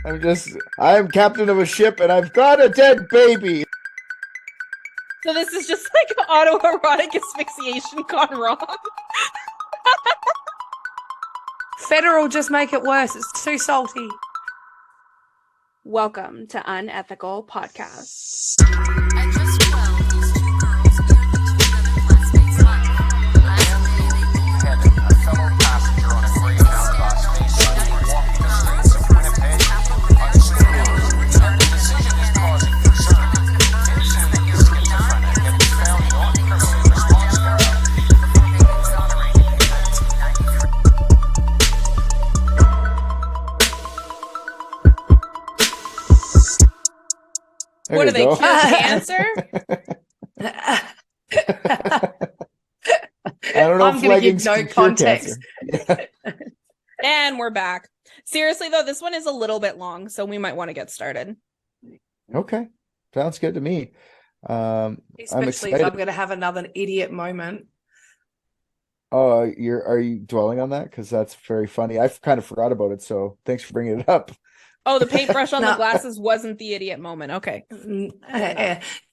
I am captain of a ship and I've got a dead baby. So this is just like autoerotic asphyxiation gone wrong. Federal just make it worse. It's too salty. Welcome to Unethical Podcast. I just felt these two girls nearly took another classmate's life. Heaven, a fellow passenger on a Greyhound bus may suddenly walk the streets of Winnipeg unsupervised, and the decision is causing concern. Any schizophrenic that is found not criminally responsible. What do they cure cancer? I don't know I'm if going to leggings give no can cure context. cancer. And we're back. Seriously, though, this one is a little bit long, so we might want to get started. Okay. Sounds good to me. I'm Especially if excited. I'm going to have another idiot moment. Oh, are you dwelling on that? Because that's very funny. I've kind of forgot about it, so thanks for bringing it up. Oh, the paintbrush on No. the glasses wasn't the idiot moment. Okay.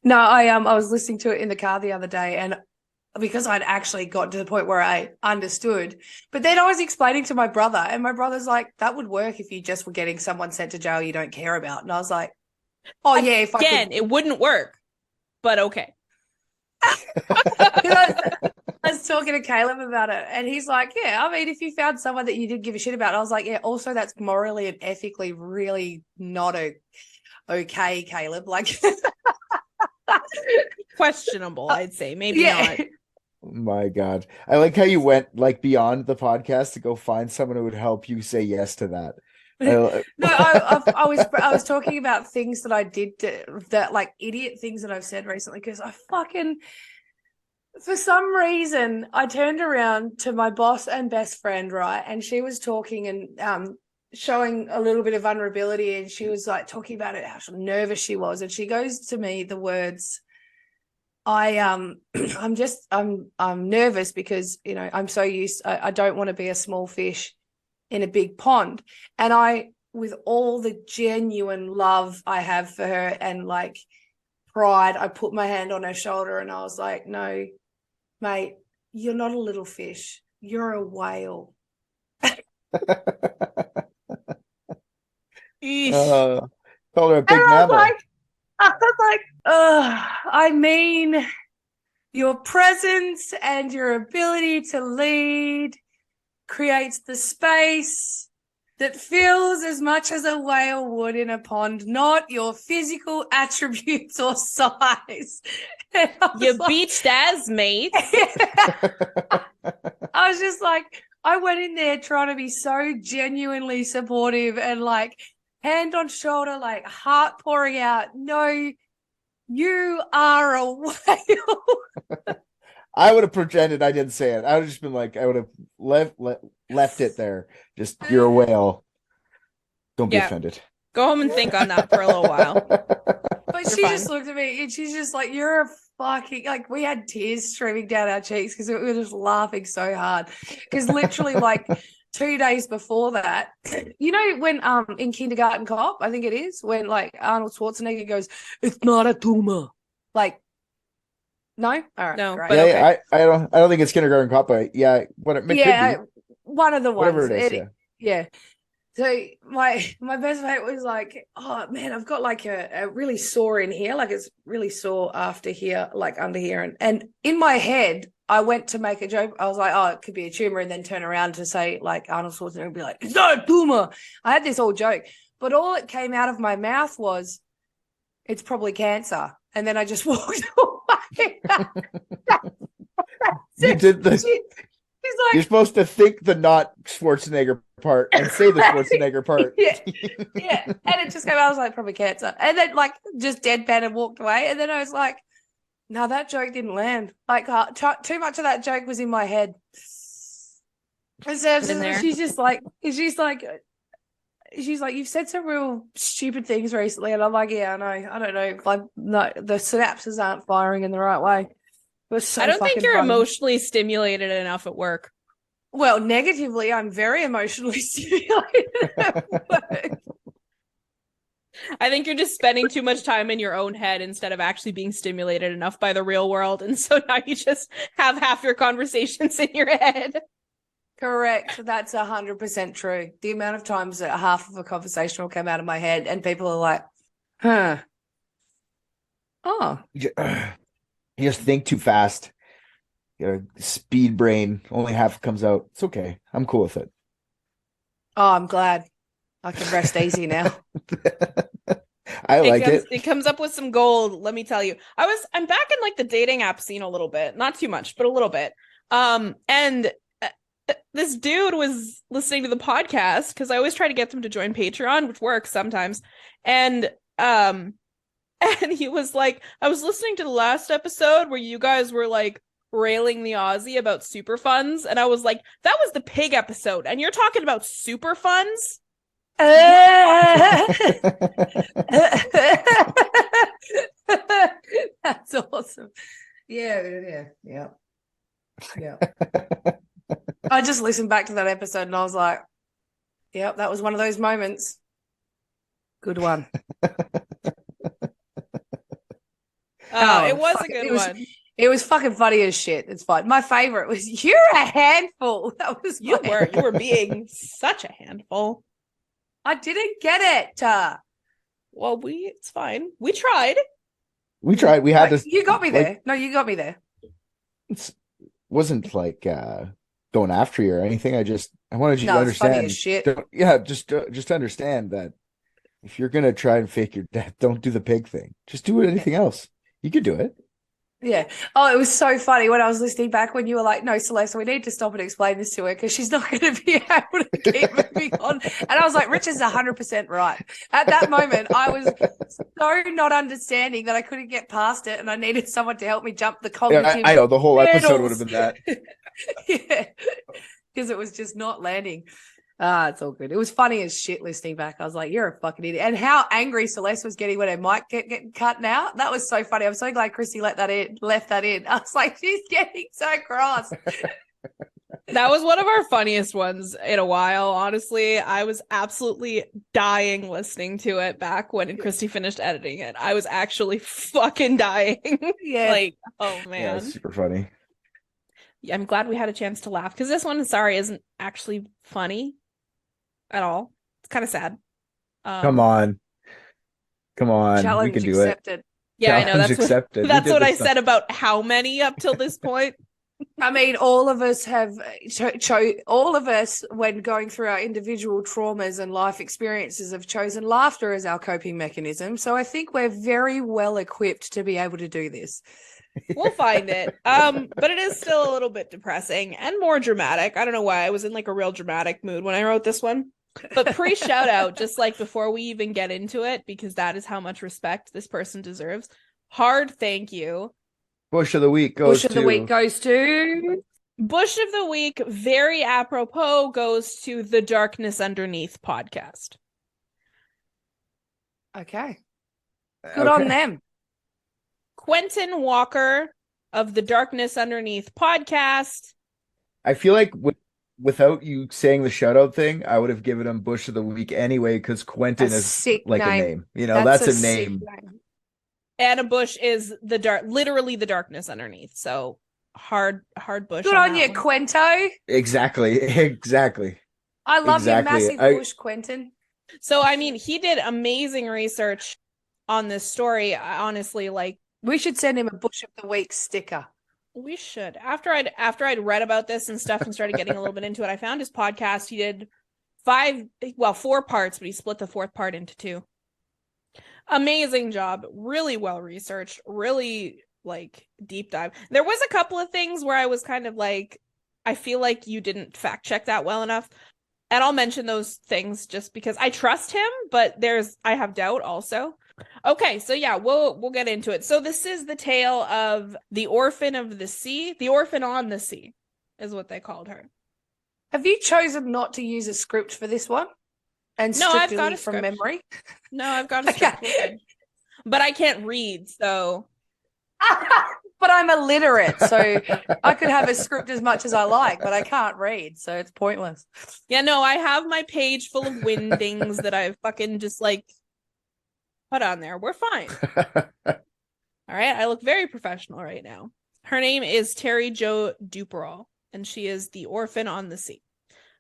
No, I was listening to it in the car the other day, and because I'd actually got to the point where I understood, but then I was explaining to my brother, and my brother's like, "That would work if you just were getting someone sent to jail you don't care about." And I was like, "Oh yeah, if I Again, could." it wouldn't work, but okay. I was talking to Caleb about it, and he's like, "Yeah, I mean, if you found someone that you didn't give a shit about," I was like, "Yeah, also that's morally and ethically really not okay, Caleb." Like, Questionable, I'd say. Maybe yeah. not. My God. I like how you went like beyond the podcast to go find someone who would help you say yes to that. No, I was talking about things that I did that like idiot things that I've said recently, because I fucking, for some reason, I turned around to my boss and best friend, right, and she was talking and showing a little bit of vulnerability, and she was like talking about it, how nervous she was, and she goes to me the words, I'm nervous because, you know, I'm so used, I don't want to be a small fish in a big pond. And I, with all the genuine love I have for her and like pride, I put my hand on her shoulder and I was like, "No, mate, you're not a little fish. You're a whale." Called her a big And mammal. I was like, I mean, your presence and your ability to lead creates the space that fills as much as a whale would in a pond, not your physical attributes or size. You beached as mate. I was just like, I went in there trying to be so genuinely supportive and like hand on shoulder, like heart pouring out. "No, you are a whale." I would have pretended I didn't say it. I would have just been like, I would have left it there. Just, you're a whale. Don't be Yeah. offended. Go home and think on that for a little while. But You're she fine. just looked at me and she's just like, "You're a fucking," like, we had tears streaming down our cheeks because we were just laughing so hard. Because literally like 2 days before that, you know, when in Kindergarten Cop, I think it is, when like Arnold Schwarzenegger goes, "It's not a tumor." Like, no? All right. No, great. but Yeah, okay. I don't think it's kindergarten cop, but yeah, what it could Yeah, be. one of the ones. Whatever it is, yeah. Yeah. So my best mate was like, "Oh man, I've got like a really sore in here, like it's really sore after here, like under here." And in my head, I went to make a joke. I was like, "Oh, it could be a tumor," and then turn around to say like Arnold Schwarzenegger would be like, "It's not a tumor." I had this whole joke, but all it came out of my mouth was, "It's probably cancer," and then I just walked away. You did the. She's like, You're supposed to think the not Schwarzenegger part and say the Schwarzenegger part. yeah, yeah. And it just came out, I was like, "Probably cancer." And then like just deadpan and walked away. And then I was like, "No, that joke didn't land. Like too much of that joke was in my head." And so Been there. she's like, "You've said some real stupid things recently." And I'm like, "Yeah, I know. I don't know. Like, no, the synapses aren't firing in the right way." It was so I don't think fucking you're funny. emotionally stimulated enough at work. Well, negatively, I'm very emotionally stimulated at work. I think you're just spending too much time in your own head instead of actually being stimulated enough by the real world. And so now you just have half your conversations in your head. Correct. That's 100% true. The amount of times that half of a conversation will come out of my head and people are like, huh. Oh, You just think too fast. Your speed brain, only half comes out. It's okay. I'm cool with it. I'm glad. I can rest easy now. I like it. It comes up with some gold, let me tell you. I'm back in like the dating app scene a little bit. Not too much, but a little bit. And this dude was listening to the podcast because I always try to get them to join Patreon, which works sometimes. And he was like, I was listening to the last episode where you guys were like railing the Aussie about super funds, and I was like, that was the pig episode, and you're talking about super funds? That's awesome. Yeah. I just listened back to that episode and I was like, yep, that was one of those moments. Good one. It was a good one. It was fucking funny as shit. It's fine. My favorite was, you're a handful. That was You funny. were being such a handful. I didn't get it. Well, it's fine. We tried. We tried. We had to. You got me like, there. No, you got me there. It wasn't like going after you or anything. I wanted you to It's funny understand. as shit. Just understand that if you're gonna try and fake your death, don't do the pig thing. Just do anything else. You could do it. Yeah. Oh, it was so funny when I was listening back when you were like, no, Celeste, we need to stop and explain this to her because she's not going to be able to keep moving on. And I was like, Richard's 100% right. At that moment, I was so not understanding that I couldn't get past it and I needed someone to help me jump the cognitive. Yeah, I know the whole episode would hurdles. have been that. Yeah. Because it was just not landing. It's all good. It was funny as shit listening back. I was like, you're a fucking idiot. And how angry Celeste was getting when her mic getting cut out. That was so funny. I'm so glad Chrissy left that in. I was like, she's getting so cross. That was one of our funniest ones in a while, honestly. I was absolutely dying listening to it back when Christy finished editing it. I was actually fucking dying. Yeah. Like, oh Yeah, man. it's super funny. Yeah, I'm glad we had a chance to laugh because this one, sorry, isn't actually funny at all. It's kind of sad. Come on. Challenge We can do accepted. Yeah, I know. Challenge That's what, accepted. We that's did what I this stuff. said about how many up till this point. I mean, all of us have, all of us, when going through our individual traumas and life experiences, have chosen laughter as our coping mechanism. So I think we're very well equipped to be able to do this. We'll find it. But it is still a little bit depressing and more dramatic. I don't know why I was in like a real dramatic mood when I wrote this one. But pre-shout out, just like before we even get into it, because that is how much respect this person deserves. Hard thank you. Bush of the week goes Bush of the week goes to Bush of the week, very apropos, goes to the Darkness Underneath podcast. okay. Good on them. Quentin Walker of the Darkness Underneath podcast. I feel like without you saying the shout out thing, I would have given him Bush of the week anyway because Quentin A is sick like name. a name. You know, that's a sick name. Anna Bush is literally the darkness underneath. So hard Bush. Good on that you, one. Quento. Exactly. I love Exactly. your massive bush, Quentin. So I mean, he did amazing research on this story. Honestly, like We should send him a Bush of the Week sticker. we should. After I'd read about this and stuff and started getting a little bit into it, I found his podcast. He did 4 parts, but he split the 4th part into 2. Amazing job, really well researched, really like deep dive. There was a couple of things where I was kind of like, I feel like you didn't fact check that well enough. And I'll mention those things just because I trust him, but I have doubt also. Okay, so yeah, we'll get into it. So this is the tale of the Orphan of the Sea. The Orphan on the Sea is what they called her. Have you chosen not to use a script for this one? And No, I've strictly got a from script. memory? No, I've got a script. Okay. We're good. But I can't read, so But I'm illiterate, so I could have a script as much as I like, but I can't read, so it's pointless. yeah, no, I have my page full of windings that I've fucking just like put on there. We're fine. All right. I look very professional right now. Her name is Terry Jo Duperall, and she is the orphan on the sea.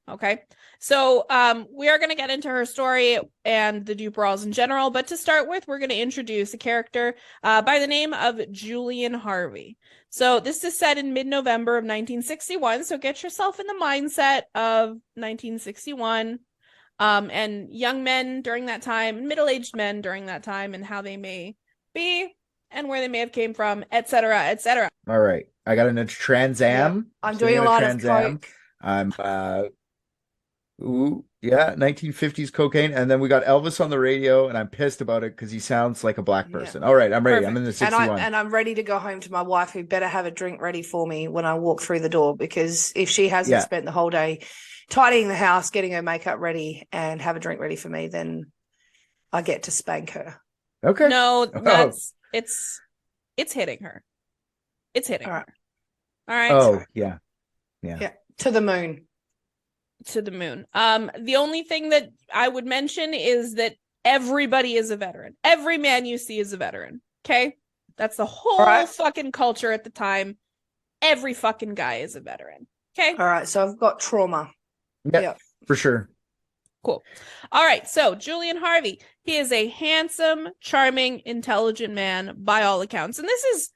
Okay. So we are going to get into her story and the Duperalls in general. But to start with, we're going to introduce a character by the name of Julian Harvey. So this is set in mid-November of 1961. So get yourself in the mindset of 1961 and young men during that time, middle-aged men during that time, and how they may be and where they may have came from, etc., etc. All right. I got a Trans Am. Yep. I'm doing a lot of coke. I'm 1950s cocaine, and then we got Elvis on the radio, and I'm pissed about it because he sounds like a black person. All right, I'm ready. Perfect. I'm in the 61. And I'm ready to go home to my wife, who better have a drink ready for me when I walk through the door, because if she hasn't spent the whole day tidying the house, getting her makeup ready, and have a drink ready for me, then I get to spank her. Okay. No, that's it's hitting her. It's hitting her. All right. Oh, yeah. To the moon. To the moon. The only thing that I would mention is that everybody is a veteran. Every man you see is a veteran. Okay? That's the whole fucking culture at the time. Every fucking guy is a veteran. Okay? All right, so I've got trauma. Yeah, for sure. Cool. All right, so Julian Harvey. He is a handsome, charming, intelligent man by all accounts. And this is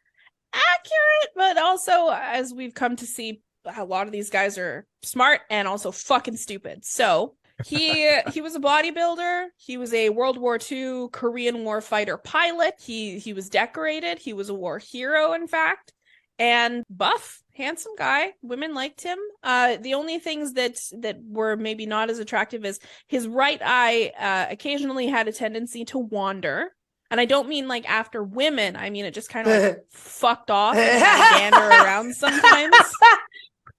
accurate, but also, as we've come to see, a lot of these guys are smart and also fucking stupid. So he was a bodybuilder. He was a World War II Korean War fighter pilot. He was decorated. He was a war hero, in fact, and buff, handsome guy. Women liked him. The only things that were maybe not as attractive is his right eye occasionally had a tendency to wander. And I don't mean like after women. I mean it just kind of like fucked off and gander around sometimes.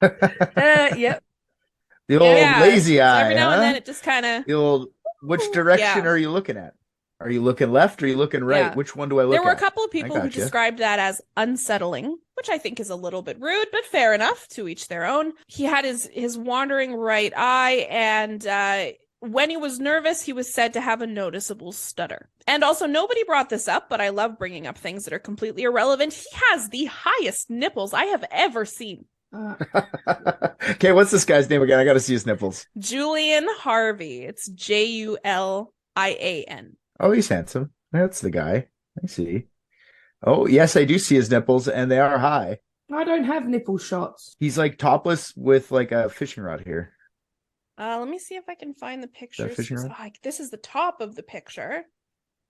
Yep. The old lazy eye. So every now and then it just kind of. The old. Which direction are you looking at? Are you looking left or are you looking right? Yeah. Which one do I look at? There were a couple of people who described that as unsettling, which I think is a little bit rude, but fair enough, to each their own. He had his wandering right eye, and when he was nervous, he was said to have a noticeable stutter. And also, nobody brought this up, but I love bringing up things that are completely irrelevant. He has the highest nipples I have ever seen. Okay, what's this guy's name again? I got to see his nipples. Julian Harvey. It's Julian. Oh, he's handsome. That's the guy. I see. Oh, yes, I do see his nipples, and they are high. I don't have nipple shots. He's like topless with like a fishing rod here. Let me see if I can find the picture. Rod? This is the top of the picture,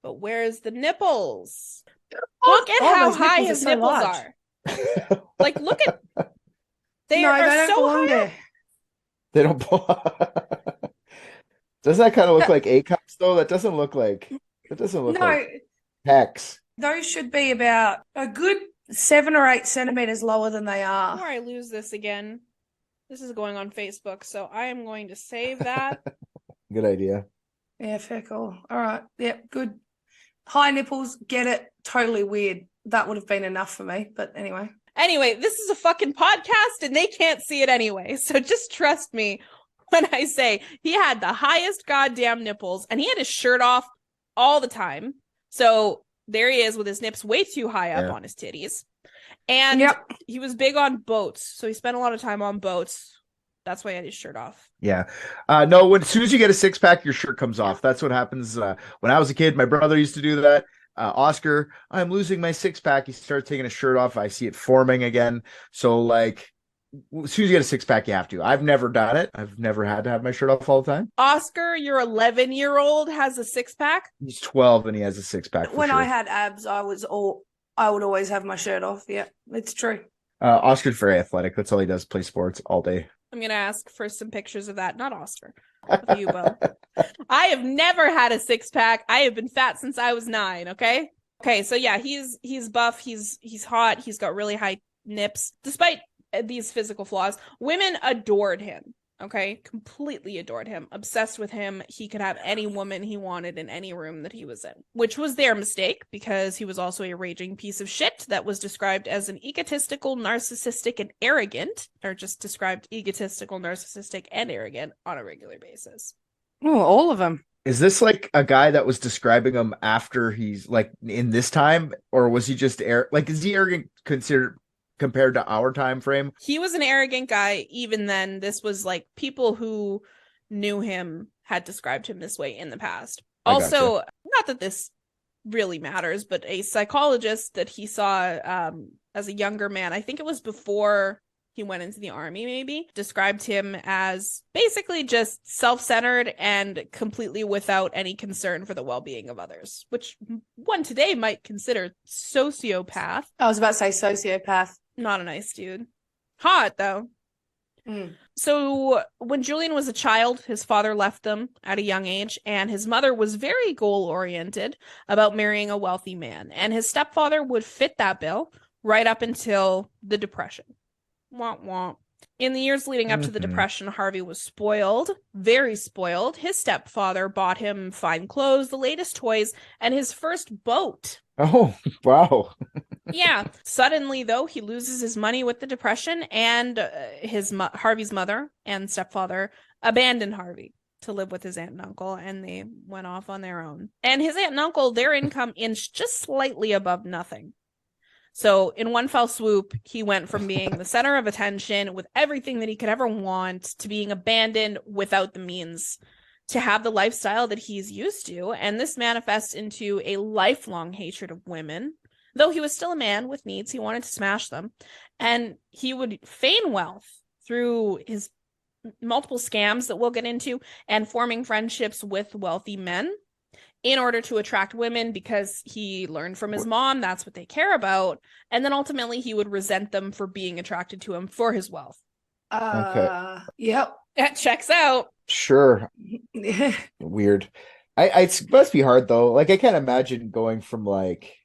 but where's the nipples? Look at how high his nipples are. Like, look at. They are so high. There. They don't. Does that kind of look like A cups though? That doesn't look like. It doesn't look like pecs. Those should be about a good 7 or 8 centimeters lower than they are. Before I lose this again, this is going on Facebook, so I am going to save that. Good idea. Yeah, fair call. All right. Yep, good. High nipples, get it. Totally weird. That would have been enough for me, but anyway. Anyway, this is a fucking podcast and they can't see it anyway, so just trust me when I say he had the highest goddamn nipples, and he had his shirt off all the time. So there he is with his nips way too high up on his titties. And he was big on boats, so he spent a lot of time on boats. That's why he had his shirt off. Yeah. No, as soon as you get a six-pack, your shirt comes off. That's what happens. When I was a kid, my brother used to do that. Oscar, I'm losing my six-pack. He starts taking his shirt off. I see it forming again. So, like, as soon as you get a six-pack, you have to. I've never done it. I've never had to have my shirt off all the time. Oscar, your 11-year-old, has a six-pack? He's 12 and he has a six-pack. When I had abs, I would always have my shirt off. Yeah, it's true. Oscar's very athletic. That's all he does, play sports all day. I'm going to ask for some pictures of that. Not Oscar. Of you, Bo. I have never had a six-pack. I have been fat since I was 9, okay? Okay, so yeah, he's buff. He's hot. He's got really high nips. Despite these physical flaws, women adored him, okay? Completely adored him. Obsessed with him. He could have any woman he wanted in any room that he was in, which was their mistake because he was also a raging piece of shit that was described as an egotistical, narcissistic, and arrogant, or just described egotistical, narcissistic, and arrogant on a regular basis. Oh, all of them. Is this like a guy that was describing him after he's like in this time, or was he just like is he arrogant considered compared to our time frame? He was an arrogant guy even then. This was like people who knew him had described him this way in the past. I Also, not that this really matters, but a psychologist that he saw as a younger man, I think it was before he went into the army, maybe, described him as basically just self-centered and completely without any concern for the well-being of others, which one today might consider sociopath. I was about to say sociopath. Not a nice dude. Hot, though. Mm. So when Julian was a child, his father left them at a young age, and his mother was very goal-oriented about marrying a wealthy man, and his stepfather would fit that bill right up until the Depression. Womp womp. In the years leading up to the Depression, Harvey was spoiled, very spoiled. His stepfather bought him fine clothes, the latest toys, and his first boat. Oh, wow. Yeah. Suddenly, though, he loses his money with the Depression, and Harvey's mother and stepfather abandoned Harvey to live with his aunt and uncle, and they went off on their own. And his aunt and uncle, their income inched just slightly above nothing. So in one fell swoop, he went from being the center of attention with everything that he could ever want to being abandoned without the means to have the lifestyle that he's used to. And this manifests into a lifelong hatred of women. Though he was still a man with needs, he wanted to smash them. And he would feign wealth through his multiple scams that we'll get into and forming friendships with wealthy men in order to attract women because he learned from his mom that's what they care about. And then ultimately he would resent them for being attracted to him for his wealth. Yep. That checks out. Sure. Weird. It must be hard though. Like I can't imagine going from like,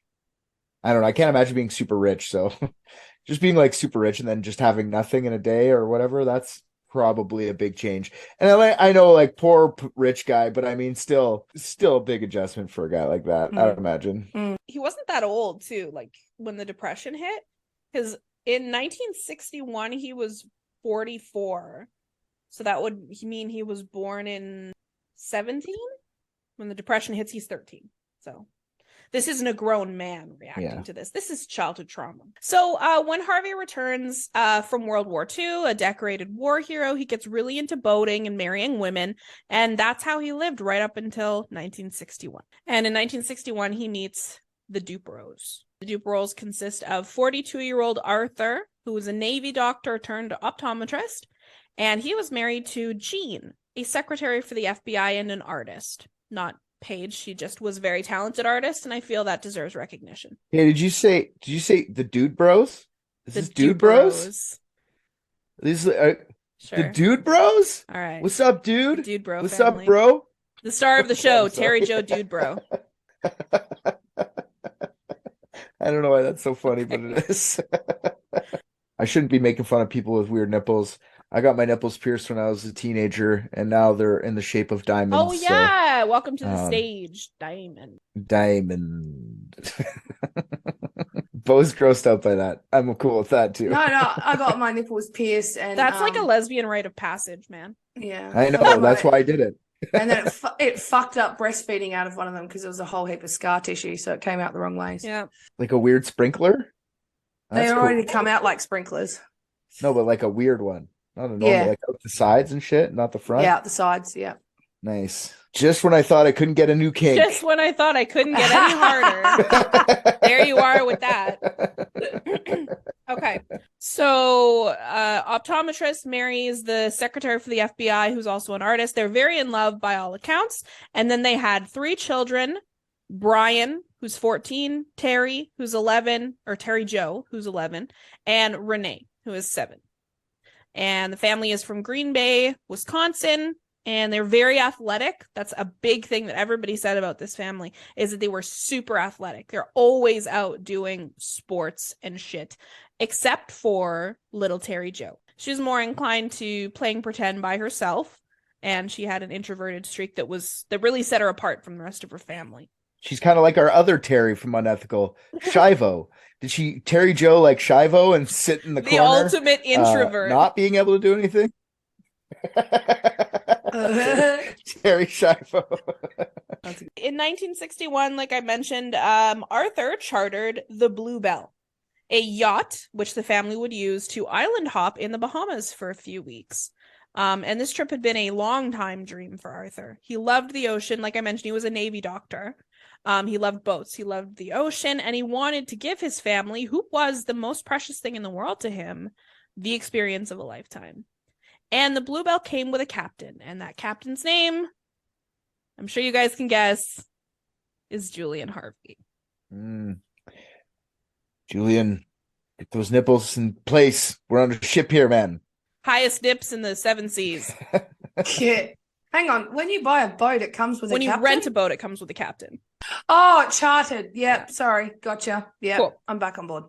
I don't know. I can't imagine being super rich. So just being like super rich and then just having nothing in a day or whatever, that's probably a big change. And I know like poor rich guy, but I mean still a big adjustment for a guy like that. I don't imagine. He wasn't that old too, like when the Depression hit. Because in 1961 he was 44. So that would mean he was born in 17. When the Depression hits, he's 13. So this isn't a grown man reacting to this. This is childhood trauma. So when Harvey returns from World War II, a decorated war hero, he gets really into boating and marrying women. And that's how he lived right up until 1961. And in 1961, he meets the Duperos. The Duperos consist of 42-year-old Arthur, who was a Navy doctor turned optometrist. And he was married to Jean, a secretary for the FBI and an artist. Not Paige, she just was a very talented artist, and I feel that deserves recognition. Hey, did you say the Dude Bros? Is this Dude Bros? These are Sure. the Dude Bros? All right. What's up, dude? The Dude Bro What's family. up, bro? The star of the show, I'm sorry. Terry Joe Dude Bro. I don't know why that's so funny, but it is. I shouldn't be making fun of people with weird nipples. I got my nipples pierced when I was a teenager, and now they're in the shape of diamonds. Oh yeah, welcome to the stage, Diamond. Diamond. Bo's grossed out by that. I'm cool with that too. No, I got my nipples pierced, and That's like a lesbian rite of passage, man. yeah. I know. That's why I did it. And then it fucked up breastfeeding out of one of them because there was a whole heap of scar tissue, so it came out the wrong ways. Yeah. Like a weird sprinkler. They That's already cool. come out like sprinklers. No, but like a weird one. Not a normal, Yeah. like out the sides and shit, not the front. Yeah, out the sides. Yeah. Nice. Just when I thought I couldn't get a new kink. Just when I thought I couldn't get any harder. There you are with that. Okay. So optometrist marries the secretary for the FBI, who's also an artist. They're very in love by all accounts. And then they had 3 children, Brian, who's 14, Terry, who's 11, or Terry Joe, who's 11, and Renee, who is 7. And the family is from Green Bay, Wisconsin, and they're very athletic. That's a big thing that everybody said about this family, is that they were super athletic. They're always out doing sports and shit, except for little Terry Joe. She was more inclined to playing pretend by herself, and she had an introverted streak that really set her apart from the rest of her family. She's kind of like our other Terry from Unethical, Shivo. Did Terry Joe like Shivo and sit in the The corner? ultimate introvert. Not being able to do anything? Terry Schiavo. In 1961, like I mentioned, Arthur chartered the Bluebell, a yacht which the family would use to island hop in the Bahamas for a few weeks. And this trip had been a long time dream for Arthur. He loved the ocean. Like I mentioned, he was a Navy doctor. He loved boats. He loved the ocean, and he wanted to give his family, who was the most precious thing in the world to him, the experience of a lifetime. And the Bluebell came with a captain, and that captain's name, I'm sure you guys can guess, is Julian Harvey. Julian, get those nipples in place. We're on a ship here, man. Highest nips in the 7 seas. Yeah. Hang on. When you buy a boat, it comes with When a you captain? rent a boat, it comes with a captain. Oh, chartered. Yep. Sorry. Gotcha. Yeah. Cool. I'm back on board.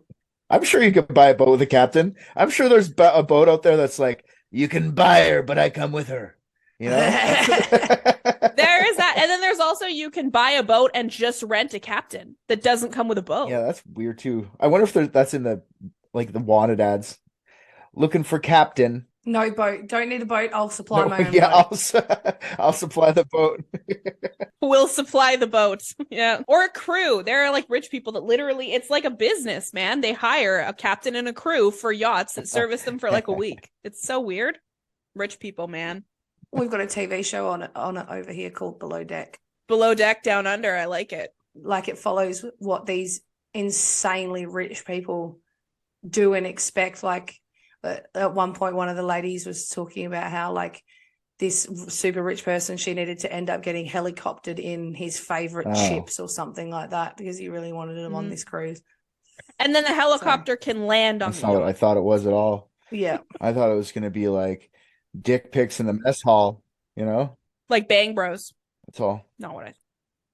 I'm sure you could buy a boat with a captain. I'm sure there's a boat out there that's like, you can buy her, but I come with her. You know? There is that. And then there's also, you can buy a boat and just rent a captain that doesn't come with a boat. Yeah, that's weird too. I wonder if that's in the wanted ads. Looking for captain. No boat. Don't need a boat. I'll supply my own Yeah, boat. I'll supply the boat. Will supply the boats. Yeah. Or a crew. There are like rich people that literally, it's like a business, man. They hire a captain and a crew for yachts that service them for like a week. It's so weird. Rich people, man. We've got a TV show on it over here called Below Deck. Below Deck, Down Under. I like it. Like it follows what these insanely rich people do and expect. Like at one point, one of the ladies was talking about how like this super rich person, she needed to end up getting helicoptered in his favorite chips or something like that because he really wanted him on this cruise. And then the helicopter can land on That's the not what yacht. I thought it was at all. Yeah. I thought it was going to be like dick pics in the mess hall, you know? Like Bang Bros. That's all. Not what I.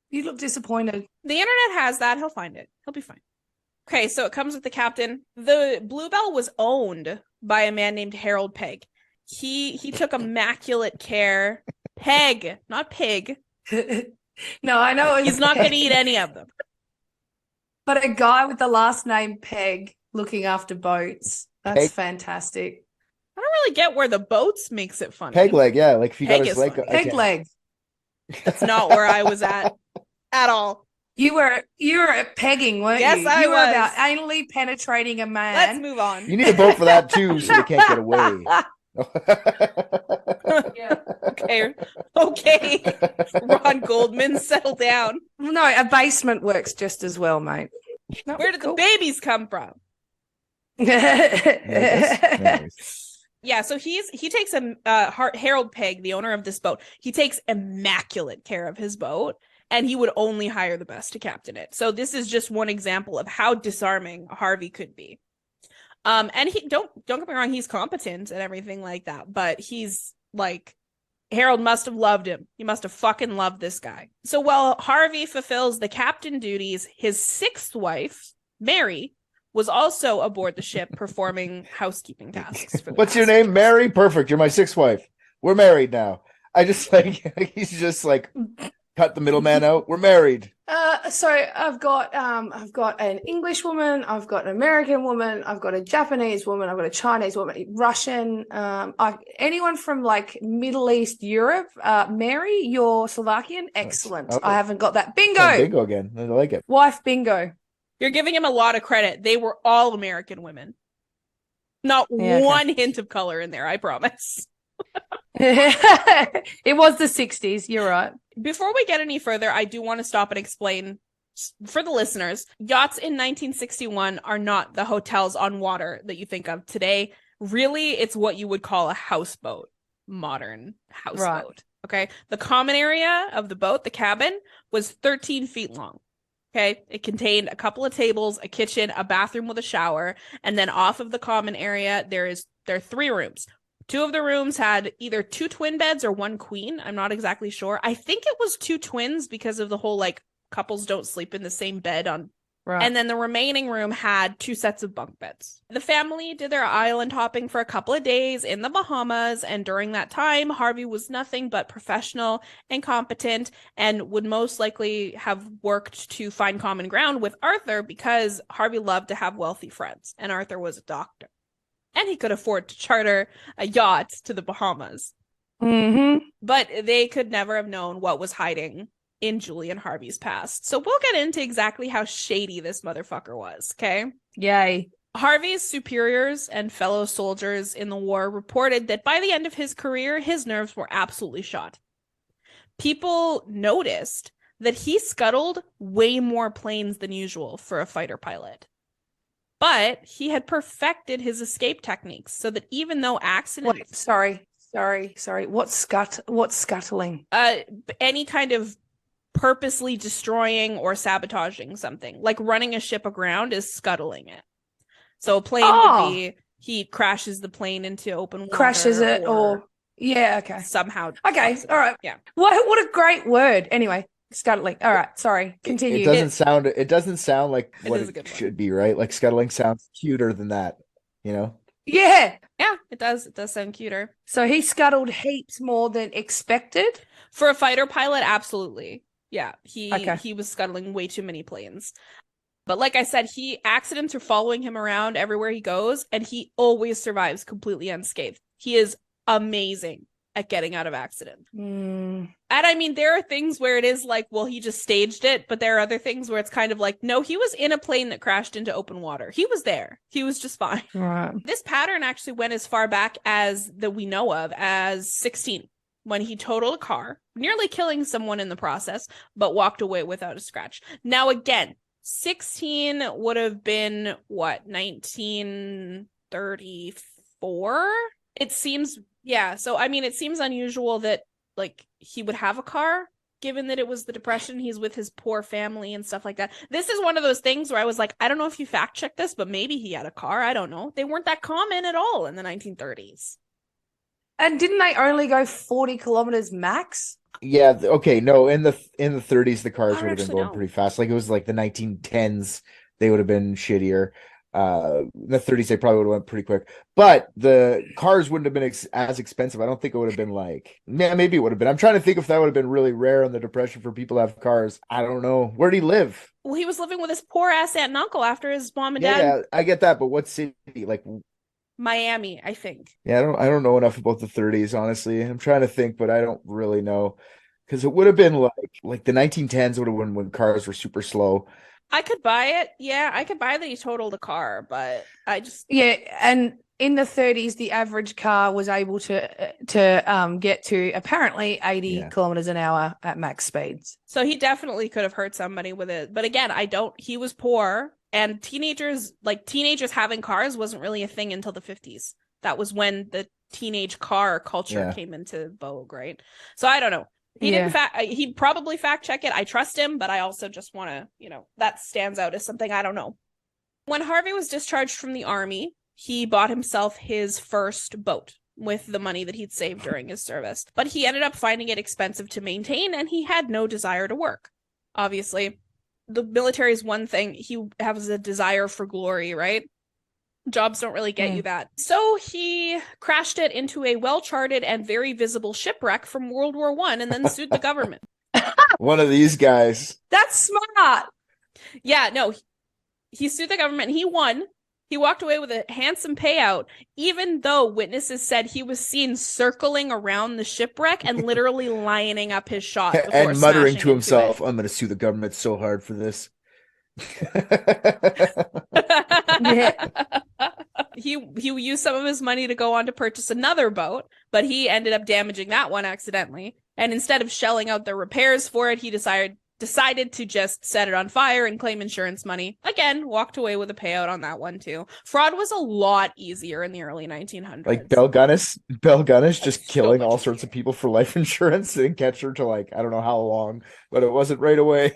You look disappointed. The internet has that. He'll find it. He'll be fine. Okay, so it comes with the captain. The Bluebell was owned by a man named Harold Pegg. He took immaculate care. Peg, not pig. No, I know. He's not going to eat any of them. But a guy with the last name Peg looking after boats. That's Peg. fantastic. I don't really get where the boats makes it funny. Peg leg, yeah. Like if you Peg got his is leg. funny. Peg leg. That's not where I was at all. You were at pegging, weren't Yes, you? I You were was. about anally penetrating a man. Let's move on. You need a boat for that too, so they can't get away. Yeah. Okay. Ron Goldman, settle down. No, a basement works just as well, mate. No, Where did the cool. babies come from? Yeah, so he takes Harold Pegg, the owner of this boat. He takes immaculate care of his boat, and he would only hire the best to captain it. So this is just one example of how disarming Harvey could be. And he don't get me wrong, he's competent and everything like that, but he's like, Harold must have loved him. He must have fucking loved this guy. So while Harvey fulfills the captain duties, his sixth wife, Mary, was also aboard the ship performing housekeeping tasks. For the What's your name? Mary? Perfect. You're my sixth wife. We're married now. I just like he's just like cut the middleman out. We're married. So I've got an English woman, I've got an American woman, I've got a Japanese woman, I've got a Chinese woman, Russian, anyone from like Middle East Europe. Mary, you're Slovakian. Excellent. Okay. I haven't got that. Bingo. Oh, bingo again. I like it. Wife bingo. You're giving him a lot of credit. They were all American women. Not Yeah, okay. one hint of color in there, I promise. It was the 60s. You're right. Before we get any further, I do want to stop and explain for the listeners. Yachts in 1961 are not the hotels on water that you think of today. Really, it's what you would call a houseboat, modern houseboat. Right. Okay. The common area of the boat, the cabin, was 13 feet long. Okay. It contained a couple of tables, a kitchen, a bathroom with a shower. And then off of the common area, there are 3 rooms. 2 of the rooms had either 2 twin beds or 1 queen. I'm not exactly sure. I think it was 2 twins because of the whole like couples don't sleep in the same bed on. Right. And then the remaining room had 2 sets of bunk beds. The family did their island hopping for a couple of days in the Bahamas. And during that time, Harvey was nothing but professional and competent and would most likely have worked to find common ground with Arthur because Harvey loved to have wealthy friends. And Arthur was a doctor. And he could afford to charter a yacht to the Bahamas. Mm-hmm. But they could never have known what was hiding in Julian Harvey's past. So we'll get into exactly how shady this motherfucker was, okay? Yay. Harvey's superiors and fellow soldiers in the war reported that by the end of his career, his nerves were absolutely shot. People noticed that he scuttled way more planes than usual for a fighter pilot. But he had perfected his escape techniques so that even though accidents... Wait, sorry. What's scuttling? Any kind of purposely destroying or sabotaging something, like running a ship aground is scuttling it. So a plane would be he crashes the plane into open water, Crashes it or yeah, okay. somehow. Okay, all right. Yeah. What a great word. Anyway, scuttling. All right, sorry. Continue. It doesn't sound like It what is a it good one. should be, right? Like scuttling sounds cuter than that, you know? Yeah. Yeah, it does. It does sound cuter. So he scuttled heaps more than expected. For a fighter pilot, absolutely. Yeah, Okay. he was scuttling way too many planes. But like I said, accidents are following him around everywhere he goes, and he always survives completely unscathed. He is amazing at getting out of accidents. Mm. And I mean, there are things where it is like, well, he just staged it, but there are other things where it's kind of like, no, he was in a plane that crashed into open water. He was there. He was just fine. Right. This pattern actually went as far back as that we know of as 16, when he totaled a car, nearly killing someone in the process, but walked away without a scratch. Now, again, 16 would have been, what, 1934? It seems, yeah. So, I mean, it seems unusual that, like, he would have a car, given that it was the Depression. He's with his poor family and stuff like that. This is one of those things where I was like, I don't know if you fact check this, but maybe he had a car. I don't know. They weren't that common at all in the 1930s. And didn't they only go 40 kilometers max? Yeah, okay, no, in the 30s the cars I would have been actually going know. pretty fast. Like it was like the 1910s, they would have been shittier. In the 30s they probably would have went pretty quick. But the cars wouldn't have been as expensive. I don't think it would have been like, yeah, maybe it would have been. I'm trying to think if that would have been really rare in the Depression for people to have cars. I don't know. Where'd he live? Well, he was living with his poor ass aunt and uncle after his mom and dad. Yeah, I get that, but what city? Like Miami, I think. yeah, I don't know enough about the 30s, honestly. I'm trying to think, but I don't really know. Because it would have been like the 1910s would have been when cars were super slow. I could buy it. Yeah, I could buy that he totaled a car, but I just Yeah, and in the 30s, the average car was able to get to apparently 80 Yeah. kilometers an hour at max speeds. so he definitely could have hurt somebody with it. But again, he was poor, and teenagers having cars wasn't really a thing until the 50s. That was when the teenage car culture Yeah. came into vogue, right? So I don't know. He Yeah. didn't he'd probably fact check it. I trust him, but I also just want to, that stands out as something I don't know. When Harvey was discharged from the army, he bought himself his first boat with the money that he'd saved during his service. But he ended up finding it expensive to maintain, and he had no desire to work. Obviously, the military is one thing. He has a desire for glory, right? Jobs don't really get you that. So he crashed it into a well-charted and very visible shipwreck from World War I and then sued the government. One of these guys. That's smart. Yeah, no, he sued the government and he won. He walked away with a handsome payout, even though witnesses said he was seen circling around the shipwreck and literally lining up his shot before And muttering smashing to himself, into I'm going to sue the government so hard for this. it. He used some of his money to go on to purchase another boat, but he ended up damaging that one accidentally. And instead of shelling out the repairs for it, he decided to just set it on fire and claim insurance money. Again, walked away with a payout on that one too. Fraud was a lot easier in the early 1900s. Like Belle Gunnish just So killing much all sorts easier. of people for life insurance. They didn't catch her to like, I don't know how long, but it wasn't right away.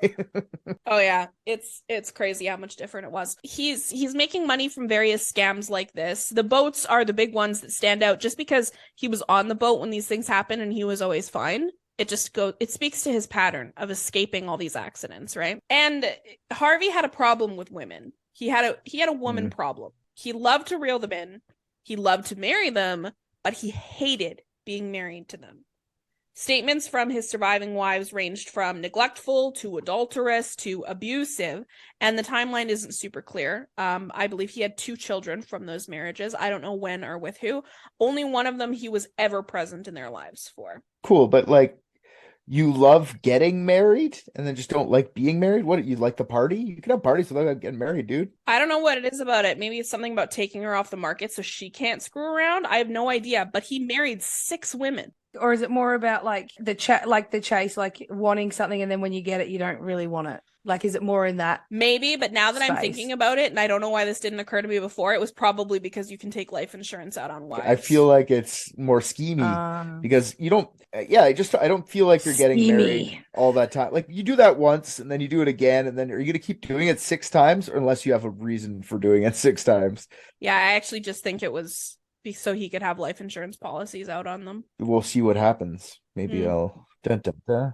Oh yeah, it's crazy how much different it was. He's making money from various scams like this. The boats are the big ones that stand out just because he was on the boat when these things happen and he was always fine. It speaks to his pattern of escaping all these accidents, right? And Harvey had a problem with women. He had a woman problem. He loved to reel them in. He loved to marry them, but he hated being married to them. Statements from his surviving wives ranged from neglectful to adulterous to abusive, and the timeline isn't super clear. I believe he had 2 children from those marriages. I don't know when or with who. Only one of them he was ever present in their lives for. Cool, but like you love getting married and then just don't like being married? What, you like the party? You can have parties without getting married, dude. I don't know what it is about it. Maybe it's something about taking her off the market so she can't screw around. I have no idea, but he married 6 women. Or is it more about like the chase, like wanting something and then when you get it, you don't really want it? Like, is it more in that? Maybe, but now that I'm Space. thinking about it, and I don't know why this didn't occur to me before, it was probably because you can take life insurance out on wives. I feel like it's more schemey because you don't, I don't feel like you're getting married Schemey. all that time. Like you do that once and then you do it again. And then are you going to keep doing it 6 times or unless you have a reason for doing it 6 times? Yeah, I actually just think it was so he could have life insurance policies out on them. We'll see what happens. Maybe I'll. Dun, dun,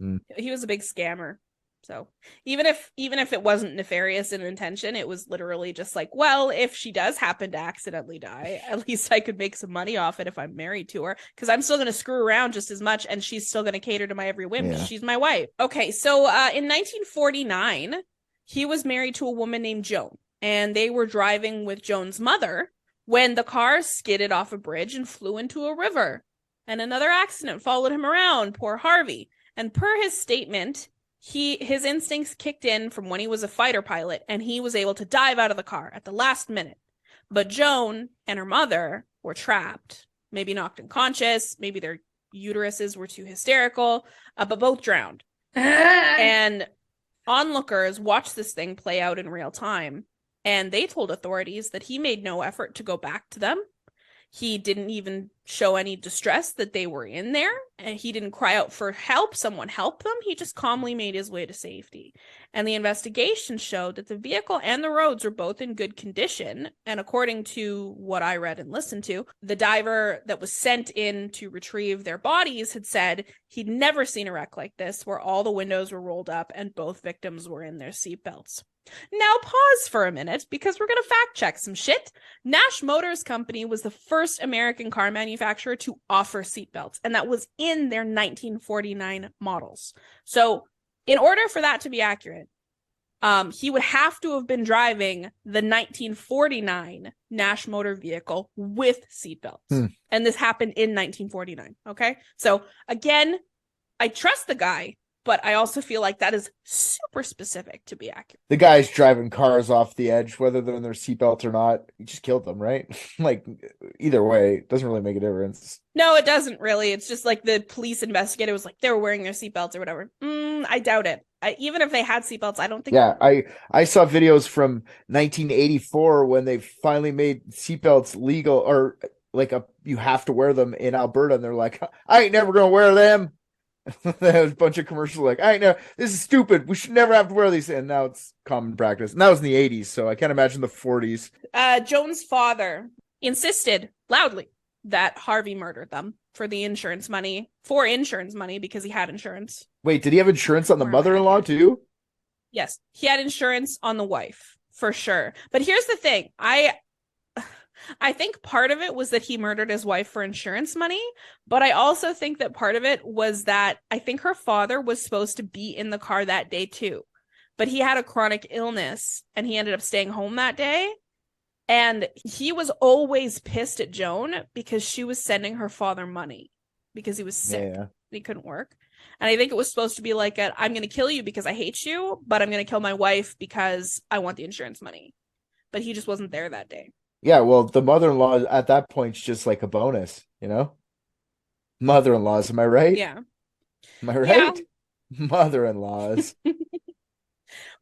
dun. He was a big scammer. So even if it wasn't nefarious in intention, it was literally just like, well, if she does happen to accidentally die, at least I could make some money off it if I'm married to her, because I'm still going to screw around just as much and she's still going to cater to my every whim because she's my wife. Okay, so in 1949, he was married to a woman named Joan, and they were driving with Joan's mother when the car skidded off a bridge and flew into a river. And another accident followed him around, poor Harvey. And per his statement, his instincts kicked in from when he was a fighter pilot, and he was able to dive out of the car at the last minute. But Joan and her mother were trapped, maybe knocked unconscious, maybe their uteruses were too hysterical, but both drowned. And onlookers watched this thing play out in real time, and they told authorities that he made no effort to go back to them. He didn't even show any distress that they were in there, and he didn't cry out for help, someone help them. He just calmly made his way to safety. And the investigation showed that the vehicle and the roads were both in good condition. And according to what I read and listened to, the diver that was sent in to retrieve their bodies had said he'd never seen a wreck like this, where all the windows were rolled up and both victims were in their seatbelts. Now pause for a minute, because we're going to fact check some shit. Nash Motors Company was the first American car manufacturer to offer seatbelts, and that was in their 1949 models. So in order for that to be accurate, he would have to have been driving the 1949 Nash Motor vehicle with seatbelts. And this happened in 1949. Okay. So again, I trust the guy, but I also feel like that is super specific to be accurate. The guy's driving cars off the edge, whether they're in their seatbelt or not. You just killed them, right? Like, either way, it doesn't really make a difference. No, it doesn't really. It's just like the police investigator was like, they were wearing their seatbelts or whatever. I doubt it. Even if they had seatbelts, I don't think. Yeah, I saw videos from 1984 when they finally made seatbelts legal, or like you have to wear them in Alberta, and they're like, I ain't never gonna wear them. There was a bunch of commercials like, I know this is stupid. We should never have to wear these. And now it's common practice. And that was in the 80s. So I can't imagine the 40s. Joan's father insisted loudly that Harvey murdered them for insurance money, because he had insurance. Wait, did he have insurance on the mother-in-law too? Yes, he had insurance on the wife for sure. But here's the thing. I think part of it was that he murdered his wife for insurance money, but I also think that part of it was that I think her father was supposed to be in the car that day too, but he had a chronic illness and he ended up staying home that day. And he was always pissed at Joan because she was sending her father money because he was sick. Yeah. He couldn't work. And I think it was supposed to be like, I'm going to kill you because I hate you, but I'm going to kill my wife because I want the insurance money. But he just wasn't there that day. Yeah, well, the mother-in-law at that point is just like a bonus, you know? Mother-in-laws, am I right? Yeah. Am I right? Yeah. Mother-in-laws.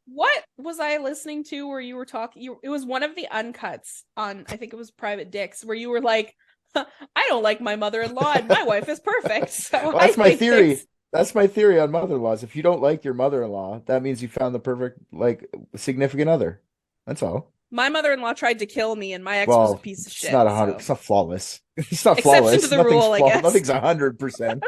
What was I listening to where you were talking? It was one of the uncuts on, I think it was Private Dicks, where you were like, I don't like my mother-in-law and my wife is perfect. So well, that's my theory. That's my theory on mother-in-laws. If you don't like your mother-in-law, that means you found the perfect, like, significant other. That's all. My mother-in-law tried to kill me, and my ex was a piece of shit. It's not 100. So. It's not flawless. It's not exception flawless. To the rule, I guess. Nothing's 100%.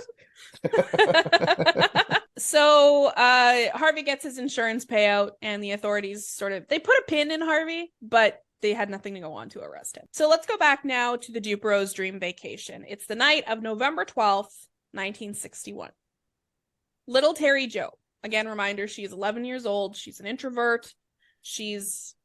So Harvey gets his insurance payout, and the authorities they put a pin in Harvey, but they had nothing to go on to arrest him. So let's go back now to the Duperows' dream vacation. It's the night of November 12th, 1961. Little Terry Jo. Again, reminder, she's 11 years old. She's an introvert. She's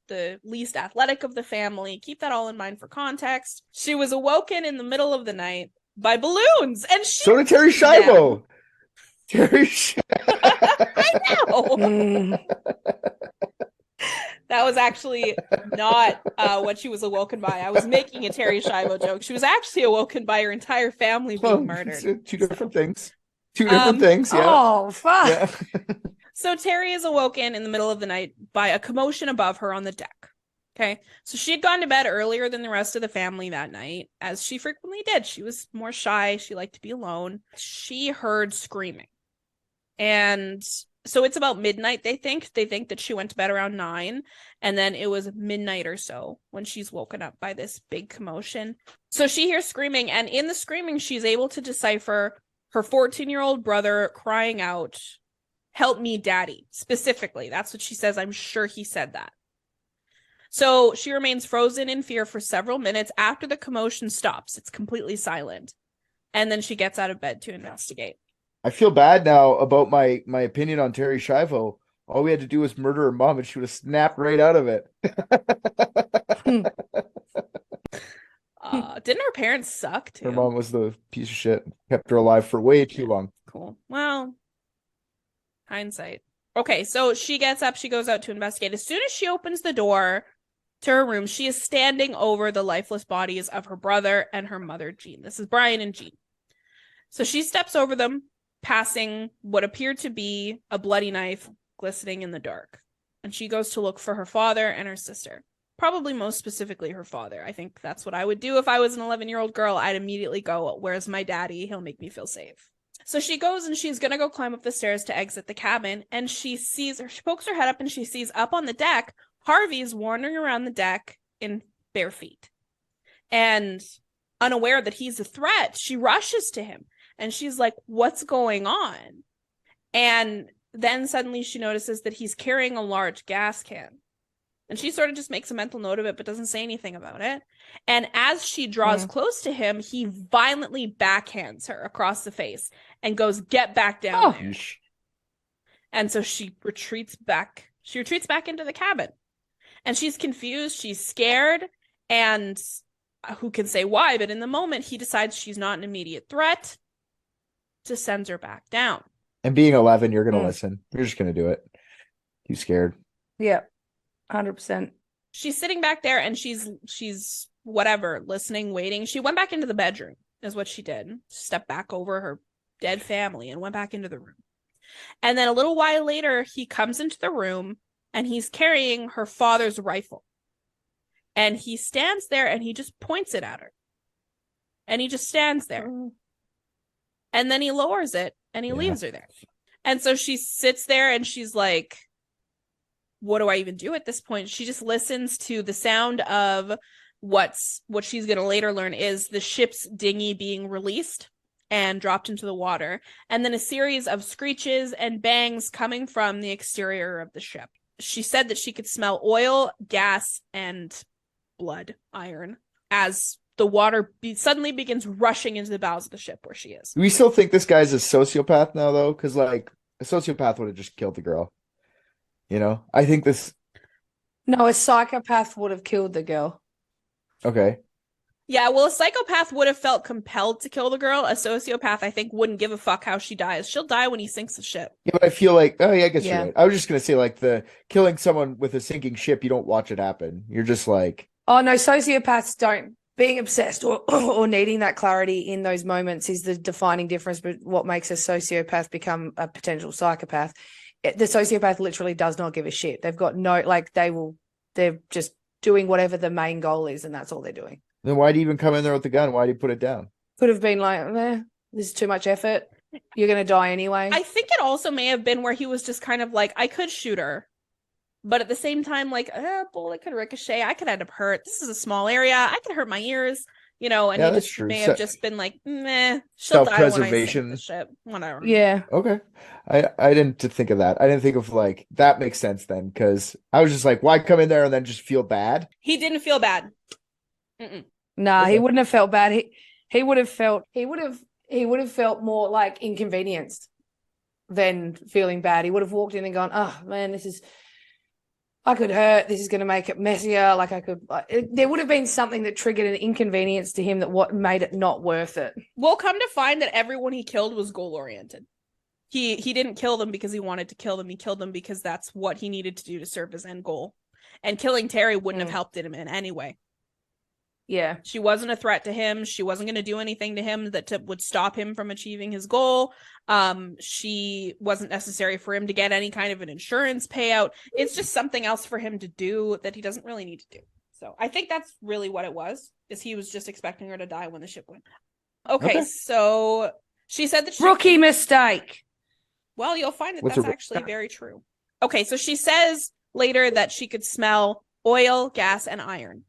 the least athletic of the family. Keep that all in mind for context. She was awoken in the middle of the night by balloons, and she So did Terry them. Schiavo. Terry I know. Mm. That was actually not what she was awoken by. I was making a Terry Schiavo joke. She was actually awoken by her entire family being murdered. Two different things. Two different things, yeah. Oh, fuck. Yeah. So Terry is awoken in the middle of the night by a commotion above her on the deck. Okay. So she had gone to bed earlier than the rest of the family that night, as she frequently did. She was more shy. She liked to be alone. She heard screaming. And so it's about midnight, they think. They think that she went to bed around 9. And then it was midnight or so when she's woken up by this big commotion. So she hears screaming. And in the screaming, she's able to decipher her 14-year-old brother crying out, "Help me, daddy," specifically. That's what she says. I'm sure he said that. So she remains frozen in fear for several minutes after the commotion stops. It's completely silent. And then she gets out of bed to investigate. I feel bad now about my opinion on Terry Schiavo. All we had to do was murder her mom and she would have snapped right out of it. Didn't her parents suck too? Her mom was the piece of shit. Kept her alive for way too long. Cool. Well, hindsight. Okay, so she gets up, she goes out to investigate. As soon as she opens the door to her room, she is standing over the lifeless bodies of her brother and her mother, Jean. This is Brian and Jean. So she steps over them, passing what appeared to be a bloody knife glistening in the dark. And she goes to look for her father and her sister. Probably most specifically her father. I think that's what I would do if I was an 11-year-old girl. I'd immediately go, "Where's my daddy? He'll make me feel safe." So she goes and she's going to go climb up the stairs to exit the cabin. And she pokes her head up and she sees up on the deck, Harvey's wandering around the deck in bare feet. And unaware that he's a threat, she rushes to him. And she's like, "What's going on?" And then suddenly she notices that he's carrying a large gas can. And she sort of just makes a mental note of it, but doesn't say anything about it. And as she draws close to him, he violently backhands her across the face and goes, "Get back down there." And so she retreats back. She retreats back into the cabin. And she's confused. She's scared. And who can say why? But in the moment, he decides she's not an immediate threat, just sends her back down. And being 11, you're going to listen. You're just going to do it. You scared. Yeah, 100%. She's sitting back there and she's whatever, listening, waiting. She went back into the bedroom, is what she did. Stepped back over her dead family and went back into the room. And then a little while later, he comes into the room and he's carrying her father's rifle. And he stands there and he just points it at her. And he just stands there. And then he lowers it and he leaves her there. And so she sits there and she's like, what do I even do at this point? She just listens to the sound of what she's going to later learn is the ship's dinghy being released and dropped into the water. And then a series of screeches and bangs coming from the exterior of the ship. She said that she could smell oil, gas, and blood, iron, as the water suddenly begins rushing into the bows of the ship where she is. Do we still think this guy's a sociopath now, though? Because, like, a sociopath would have just killed the girl. You know? I think this... No, a psychopath would have killed the girl. Okay. Yeah, well, a psychopath would have felt compelled to kill the girl. A sociopath, I think, wouldn't give a fuck how she dies. She'll die when he sinks the ship. Yeah, but I feel like... Oh, yeah, I guess Yeah. you're right. I was just going to say, like, the killing someone with a sinking ship, you don't watch it happen. You're just like... Oh, no, sociopaths don't. Being obsessed or needing that clarity in those moments is the defining difference, but what makes a sociopath become a potential psychopath. The sociopath literally does not give a shit. They've got no, like, they're just doing whatever the main goal is, and that's all they're doing. Then why'd he even come in there with the gun? Why'd he put it down? Could have been like, this is too much effort. You're going to die anyway. I think it also may have been where he was just kind of like, I could shoot her, but at the same time, like, bullet could ricochet. I could end up hurt. This is a small area. I could hurt my ears, you know, and Yeah, he that's just true. may have just been like, meh, she'll die when I sink Self-preservation. the ship. Whatever. Yeah. Okay. I didn't think of that. I didn't think of, like, that makes sense then, because I was just like, why come in there and then just feel bad? He didn't feel bad. Nah, Okay. he wouldn't have felt bad. He would have he would have felt more like inconvenienced than feeling bad. He would have walked in and gone, oh man, I could hurt. This is going to make it messier. Like there would have been something that triggered an inconvenience to him that what made it not worth it. We'll come to find that everyone he killed was goal oriented. He didn't kill them because he wanted to kill them. He killed them because that's what he needed to do to serve his end goal. And killing Terry wouldn't have helped him in any way. Yeah. She wasn't a threat to him. She wasn't going to do anything to him that would stop him from achieving his goal. She wasn't necessary for him to get any kind of an insurance payout. It's just something else for him to do that he doesn't really need to do. So I think that's really what it was, is he was just expecting her to die when the ship went. Okay. So she said that she... Rookie mistake. Well, you'll find that What's that's a- actually very true. Okay, so she says later that she could smell oil, gas, and iron.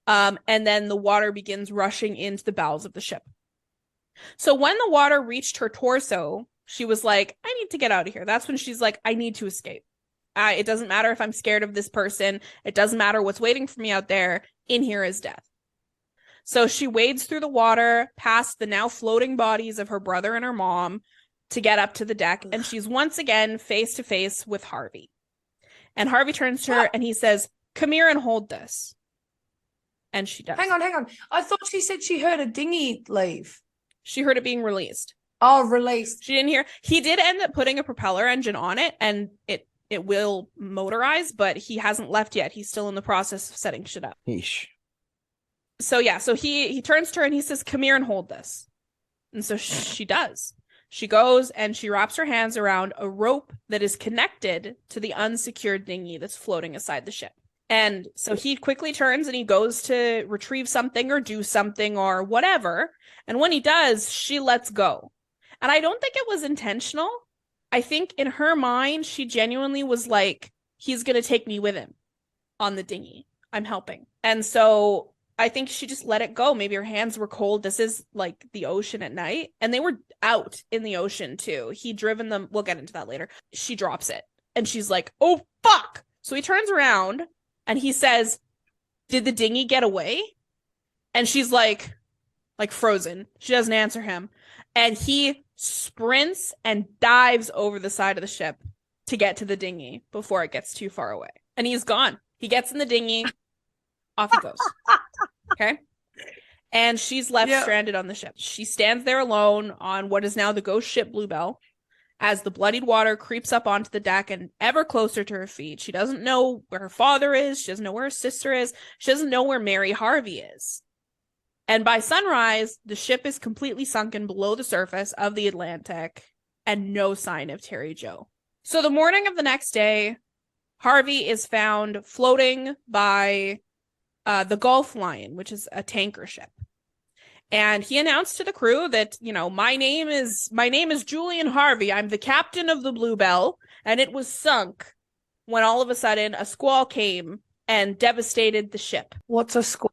And then the water begins rushing into the bowels of the ship. So when the water reached her torso, she was like, I need to get out of here. That's when she's like, I need to escape. It doesn't matter if I'm scared of this person. It doesn't matter what's waiting for me out there. In here is death. So she wades through the water, past the now floating bodies of her brother and her mom, to get up to the deck. And she's once again face to face with Harvey. And Harvey turns to her and he says, come here and hold this. And she does. Hang on. I thought she said she heard a dinghy leave. She heard it being released. Oh, released. She didn't hear. He did end up putting a propeller engine on it, and it will motorize, but he hasn't left yet. He's still in the process of setting shit up. Yeesh. So yeah, so he turns to her and he says, come here and hold this. And so she does. She goes and she wraps her hands around a rope that is connected to the unsecured dinghy that's floating aside the ship. And so he quickly turns and he goes to retrieve something or do something or whatever. And when he does, she lets go. And I don't think it was intentional. I think in her mind, she genuinely was like, he's going to take me with him on the dinghy. I'm helping. And so I think she just let it go. Maybe her hands were cold. This is like the ocean at night. And they were out in the ocean too. He'd driven them. We'll get into that later. She drops it. And she's like, oh, fuck. So he turns around and he says, did the dinghy get away? And she's like frozen. She doesn't answer him. And he sprints and dives over the side of the ship to get to the dinghy before it gets too far away. And he's gone. He gets in the dinghy. Off he goes. Okay. And she's left stranded on the ship. She stands there alone on what is now the ghost ship Bluebell as the bloodied water creeps up onto the deck and ever closer to her feet. She doesn't know where her father is. She doesn't know where her sister is. She doesn't know where Mary Harvey is. And by sunrise, the ship is completely sunken below the surface of the Atlantic and no sign of Terry Jo. So the morning of the next day, Harvey is found floating by the Gulf Lion, which is a tanker ship. And he announced to the crew that, my name is Julian Harvey. I'm the captain of the Bluebell, and it was sunk when all of a sudden a squall came and devastated the ship. What's a squall?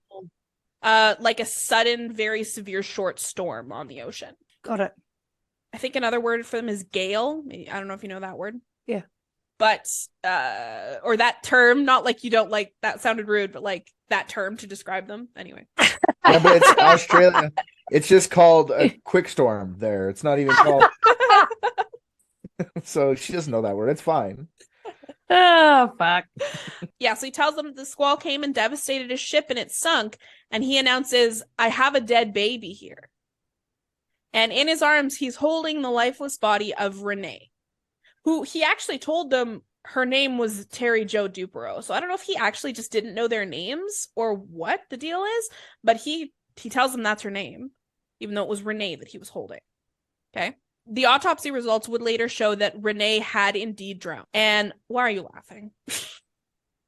Like a sudden, very severe short storm on the ocean. Got it. I think another word for them is gale. I don't know if you know that word. Yeah. But, or that term, not like you don't like, that sounded rude, but like that term to describe them. Anyway. Yeah, but it's Australia. It's just called a quick storm there. It's not even called. So she doesn't know that word. It's fine. Oh, fuck. Yeah, so he tells them the squall came and devastated his ship and it sunk. And he announces, I have a dead baby here. And in his arms, he's holding the lifeless body of Renee, who he actually told them her name was Terry Jo Dupereau. So I don't know if he actually just didn't know their names or what the deal is, but he tells them that's her name, even though it was Renee that he was holding. Okay. The autopsy results would later show that Renee had indeed drowned. And why are you laughing?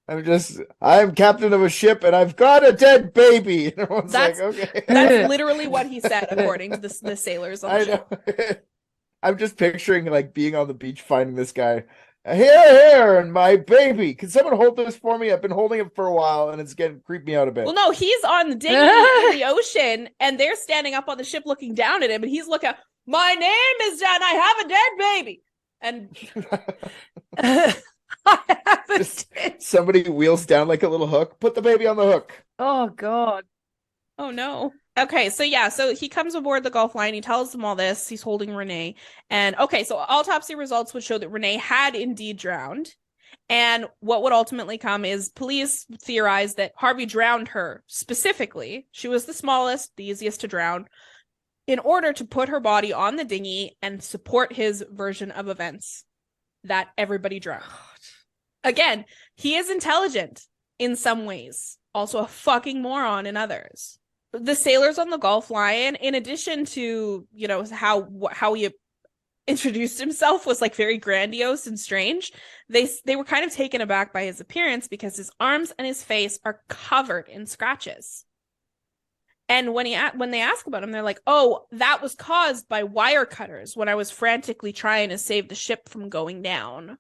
I'm captain of a ship and I've got a dead baby. And everyone's That's- like, okay. That's literally what he said, according to the sailors on the I ship. know. I'm just picturing like being on the beach finding this guy. Here, and my baby. Can someone hold this for me? I've been holding it for a while and it's getting creeped me out a bit. Well, no, he's on the dinghy in the ocean and they're standing up on the ship looking down at him and he's looking, my name is Dan, I have a dead baby. And I haven't. Just somebody wheels down like a little hook. Put the baby on the hook. Oh, God. oh no. Okay, so he comes aboard the Gulf Line. He tells them all this. He's holding Renee. And okay, so autopsy results would show that Renee had indeed drowned. And what would ultimately come is police theorized that Harvey drowned her specifically. She was the smallest, the easiest to drown, in order to put her body on the dinghy and support his version of events that everybody drowned. Again, he is intelligent in some ways, also a fucking moron in others. The sailors on the Gulf Lion, in addition to, you know, how he introduced himself was like very grandiose and strange, they were kind of taken aback by his appearance because his arms and his face are covered in scratches. And when they ask about him, they're like, "Oh, that was caused by wire cutters when I was frantically trying to save the ship from going down."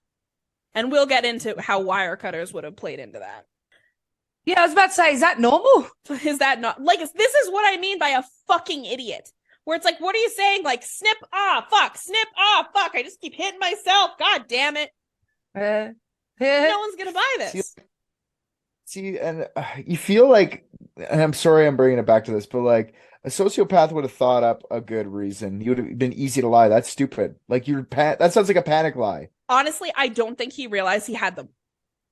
And we'll get into how wire cutters would have played into that. Yeah, I was about to say, is that normal? Is that not like, this is what I mean by a fucking idiot? Where it's like, what are you saying? Like, snip, fuck, snip, fuck. I just keep hitting myself. God damn it. No one's gonna buy this. See, and you feel like, and I'm sorry I'm bringing it back to this, but like a sociopath would have thought up a good reason. You would have been easy to lie. That's stupid. Like that sounds like a panic lie. Honestly, I don't think he realized he had them.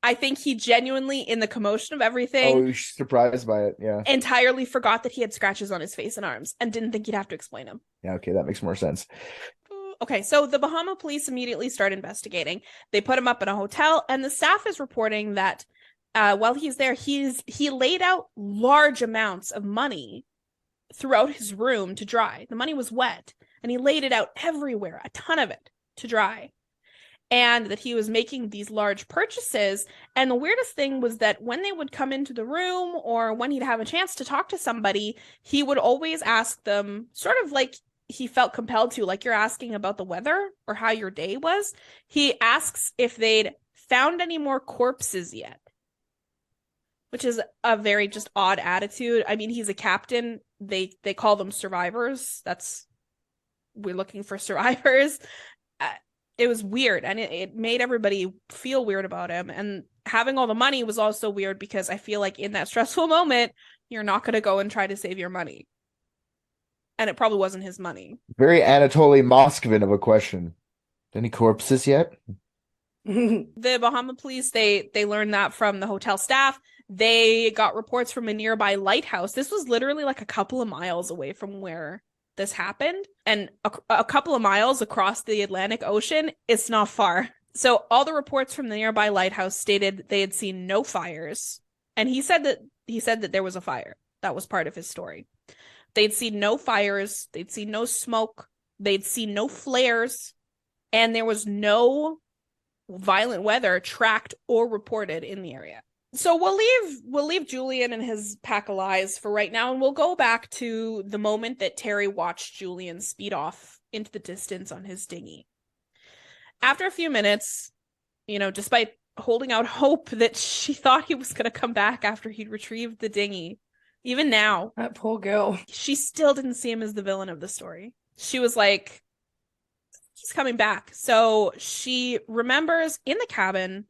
I think he genuinely, in the commotion of everything, he was surprised by it. Yeah. entirely forgot that he had scratches on his face and arms and didn't think he'd have to explain them. Yeah. Okay. That makes more sense. Okay, so the Bahama police immediately start investigating. They put him up in a hotel, and the staff is reporting that while he's there, he laid out large amounts of money throughout his room to dry. The money was wet, and he laid it out everywhere, a ton of it, to dry. And that he was making these large purchases. And the weirdest thing was that when they would come into the room or when he'd have a chance to talk to somebody, he would always ask them, sort of like he felt compelled to, like you're asking about the weather or how your day was. He asks if they'd found any more corpses yet, which is a very just odd attitude. I mean, he's a captain. They call them survivors. We're looking for survivors. It was weird, and it made everybody feel weird about him. And having all the money was also weird because I feel like in that stressful moment, you're not going to go and try to save your money. And it probably wasn't his money. Very Anatoly Moskvin of a question. Any corpses yet? The Bahama police, they learned that from the hotel staff. They got reports from a nearby lighthouse. This was literally like a couple of miles away from where this happened, and a couple of miles across the Atlantic Ocean, it's not far. So all the reports from the nearby lighthouse stated they had seen no fires, and he said that there was a fire. That was part of his story. They'd seen no fires, they'd seen no smoke, they'd seen no flares, and there was no violent weather tracked or reported in the area. So we'll leave Julian and his pack of lies for right now, and we'll go back to the moment that Terry watched Julian speed off into the distance on his dinghy. After a few minutes, you know, despite holding out hope that she thought he was going to come back after he'd retrieved the dinghy, even now, That poor girl. she still didn't see him as the villain of the story. She was like, he's coming back. So she remembers in the cabin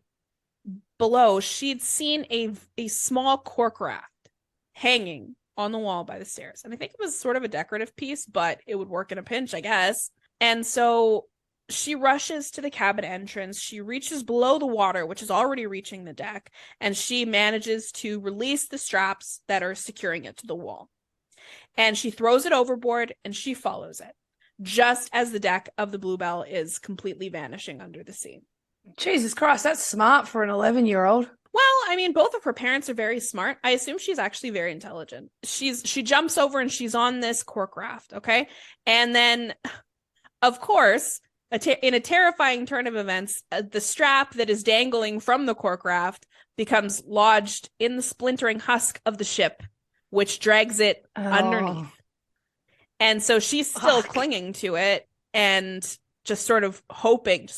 below, she'd seen a small cork raft hanging on the wall by the stairs. And I think it was sort of a decorative piece, but it would work in a pinch, I guess. And so she rushes to the cabin entrance. She reaches below the water, which is already reaching the deck, and she manages to release the straps that are securing it to the wall. And she throws it overboard, and she follows it, just as the deck of the Bluebell is completely vanishing under the sea. Jesus Christ, that's smart for an 11-year-old. Well, I mean, both of her parents are very smart. I assume she's actually very intelligent. She jumps over and she's on this cork raft, okay? And then, of course, in a terrifying turn of events, the strap that is dangling from the cork raft becomes lodged in the splintering husk of the ship, which drags it underneath. And so she's still clinging to it and just sort of hoping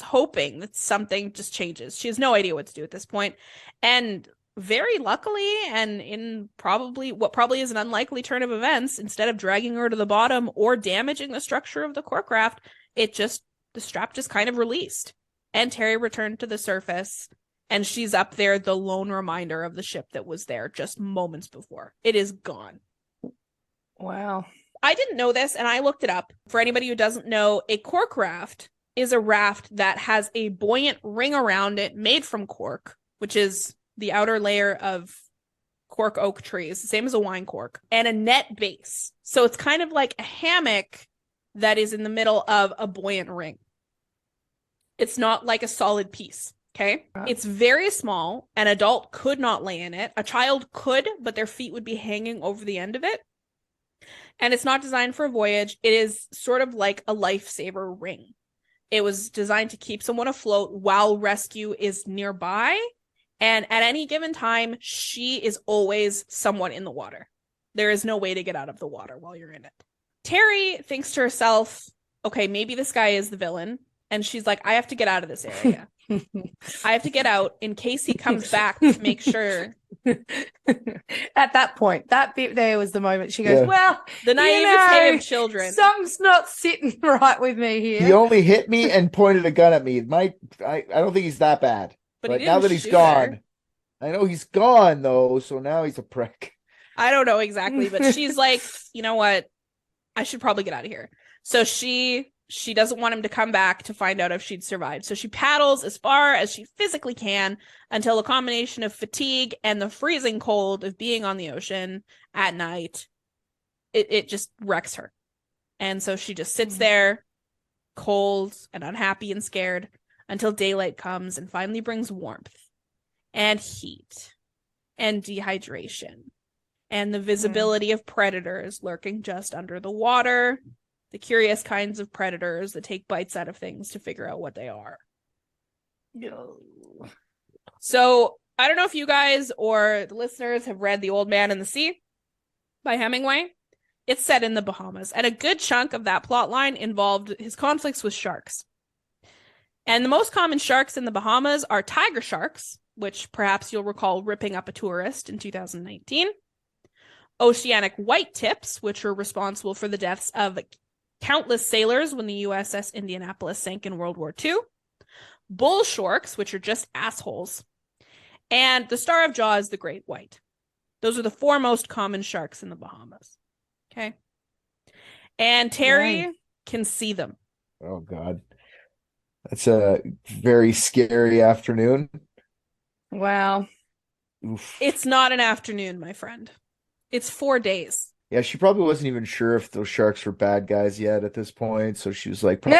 that something just changes. She has no idea what to do at this point. And very luckily, and in what probably is an unlikely turn of events, instead of dragging her to the bottom or damaging the structure of the cork raft, the strap just kind of released. And Terry returned to the surface, and she's up there, the lone reminder of the ship that was there just moments before. It is gone. Wow. I didn't know this, and I looked it up. For anybody who doesn't know, a cork raft is a raft that has a buoyant ring around it made from cork, which is the outer layer of cork oak trees, same as a wine cork, and a net base. So it's kind of like a hammock that is in the middle of a buoyant ring. It's not like a solid piece. Okay. Right. It's very small. An adult could not lay in it. A child could, but their feet would be hanging over the end of it. And it's not designed for a voyage. It is sort of like a lifesaver ring. It was designed to keep someone afloat while rescue is nearby. And at any given time, she is always someone in the water. There is no way to get out of the water while you're in it. Terry thinks to herself, okay, maybe this guy is the villain. And she's like, I have to get out of this area. I have to get out in case he comes back to make sure. At that point, that bit there was the moment she goes, Yeah. well, The naivete of children. something's not sitting right with me here. He only hit me and pointed a gun at me. I don't think he's that bad. But he But now didn't that he's shoot gone, her. I know he's gone though, so now he's a prick. I don't know exactly, but she's like, you know what? I should probably get out of here. So she doesn't want him to come back to find out if she'd survived. So she paddles as far as she physically can until a combination of fatigue and the freezing cold of being on the ocean at night, it just wrecks her. And so she just sits there, cold and unhappy and scared, until daylight comes and finally brings warmth and heat and dehydration and the visibility of predators lurking just under the water. The curious kinds of predators that take bites out of things to figure out what they are. So I don't know if you guys or the listeners have read The Old Man and the Sea by Hemingway. It's set in the Bahamas, and a good chunk of that plot line involved his conflicts with sharks. And the most common sharks in the Bahamas are tiger sharks, which perhaps you'll recall ripping up a tourist in 2019. Oceanic white tips, which were responsible for the deaths of countless sailors when the USS Indianapolis sank in World War II. Bull sharks, which are just assholes. And the star of Jaws, the great white. Those are the four most common sharks in the Bahamas. Okay. And Terry can see them. Oh God. That's a very scary afternoon. Wow. Oof. It's not an afternoon, my friend. It's 4 days. Yeah, she probably wasn't even sure if those sharks were bad guys yet at this point. So she was like, probably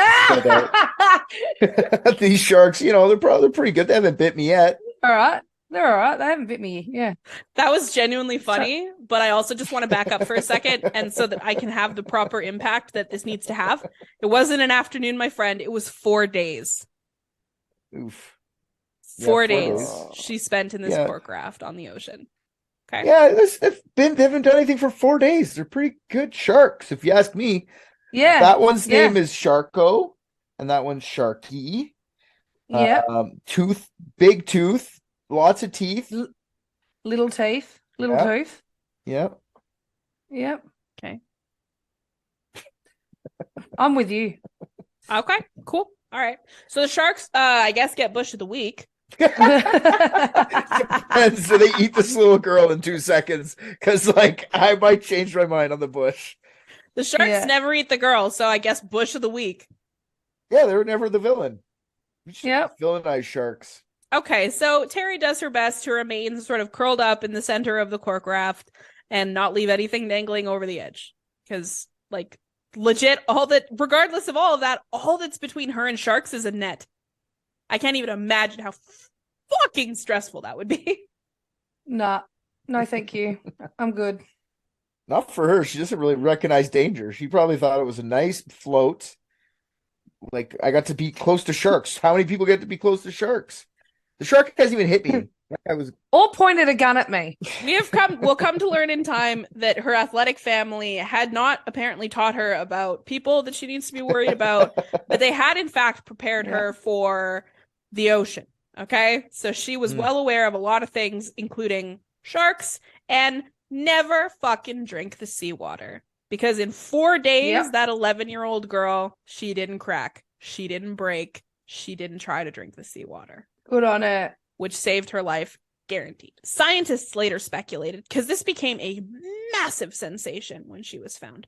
these sharks, they're pretty good. They haven't bit me yet. All right. They're all right. They haven't bit me. Yeah. That was genuinely funny, but I also just want to back up for a second, and so that I can have the proper impact that this needs to have. It wasn't an afternoon, my friend. It was 4 days. Oof. Yeah, 4 4 days days. she spent in this Yeah. pork raft on the ocean. Okay. Yeah, they haven't done anything for 4 days. They're pretty good sharks, if you ask me. Yeah. That one's Yeah. name is Sharko, and that one's Sharky. Yeah. Big tooth, lots of teeth. Little teeth. Little Yeah. tooth. Yep. Yep. Okay. I'm with you. Okay, cool. All right. So the sharks, I guess, get bush of the week. And so they eat this little girl in 2 seconds because, I might change my mind on the bush. The sharks Yeah. never eat the girl, so I guess bush of the week. Yeah, they were never the villain. We should Yep. villainize sharks. Okay, so Terry does her best to remain sort of curled up in the center of the cork raft and not leave anything dangling over the edge. Because, legit, regardless of all of that, all that's between her and sharks is a net. I can't even imagine how fucking stressful that would be. Nah. No, thank you. I'm good. Not for her. She doesn't really recognize danger. She probably thought it was a nice float. I got to be close to sharks. How many people get to be close to sharks? The shark hasn't even hit me. Or pointed a gun at me. We'll come to learn in time that her athletic family had not apparently taught her about people that she needs to be worried about, but they had in fact prepared her for the ocean. Okay. So she was well aware of a lot of things, including sharks, and never fucking drink the seawater. Because in 4 days, that 11-year-old girl, she didn't crack. She didn't break. She didn't try to drink the seawater. Good on her. Which saved her life Guaranteed. Scientists later speculated, because this became a massive sensation when she was found.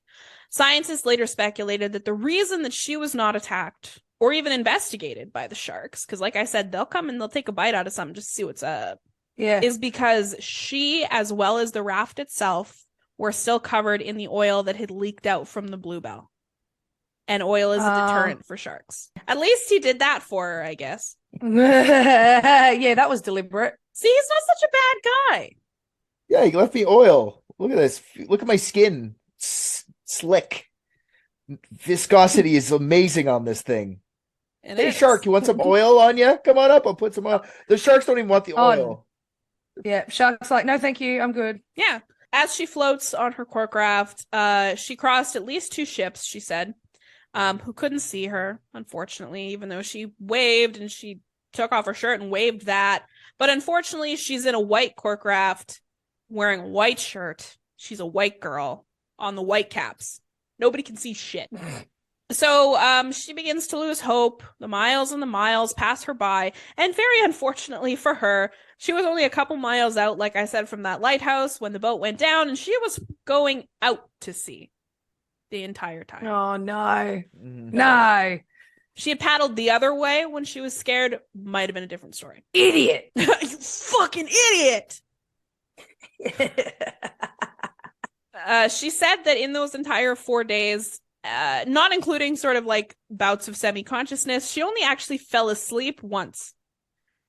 Scientists later speculated that the reason that she was not attacked or even investigated by the sharks, because like I said, they'll come and they'll take a bite out of something just to see what's up, is because she, as well as the raft itself, were still covered in the oil that had leaked out from the Bluebell. And oil is a deterrent for sharks. At least he did that for her, I guess. Yeah, that was deliberate. See, he's not such a bad guy. Yeah, he left me oil. Look at this. Look at my skin. Slick. Viscosity is amazing on this thing. Hey, shark, you want some oil on you? Come on up. I'll put some oil. The sharks don't even want the oil. Yeah, shark's like, no, thank you. I'm good. Yeah. As she floats on her cork raft, she crossed at least 2 ships, she said, who couldn't see her, unfortunately, even though she waved and she took off her shirt and waved that. But unfortunately, she's in a white cork raft wearing a white shirt. She's a white girl on the white caps. Nobody can see shit. So she begins to lose hope. The miles and the miles pass her by. And very unfortunately for her, she was only a couple miles out, like I said, from that lighthouse when the boat went down. And she was going out to sea the entire time. Oh, no. No. She had paddled the other way when she was scared. Might have been a different story. Idiot. You fucking idiot. She said that in those entire 4 days, not including sort of like bouts of semi-consciousness, she only actually fell asleep once.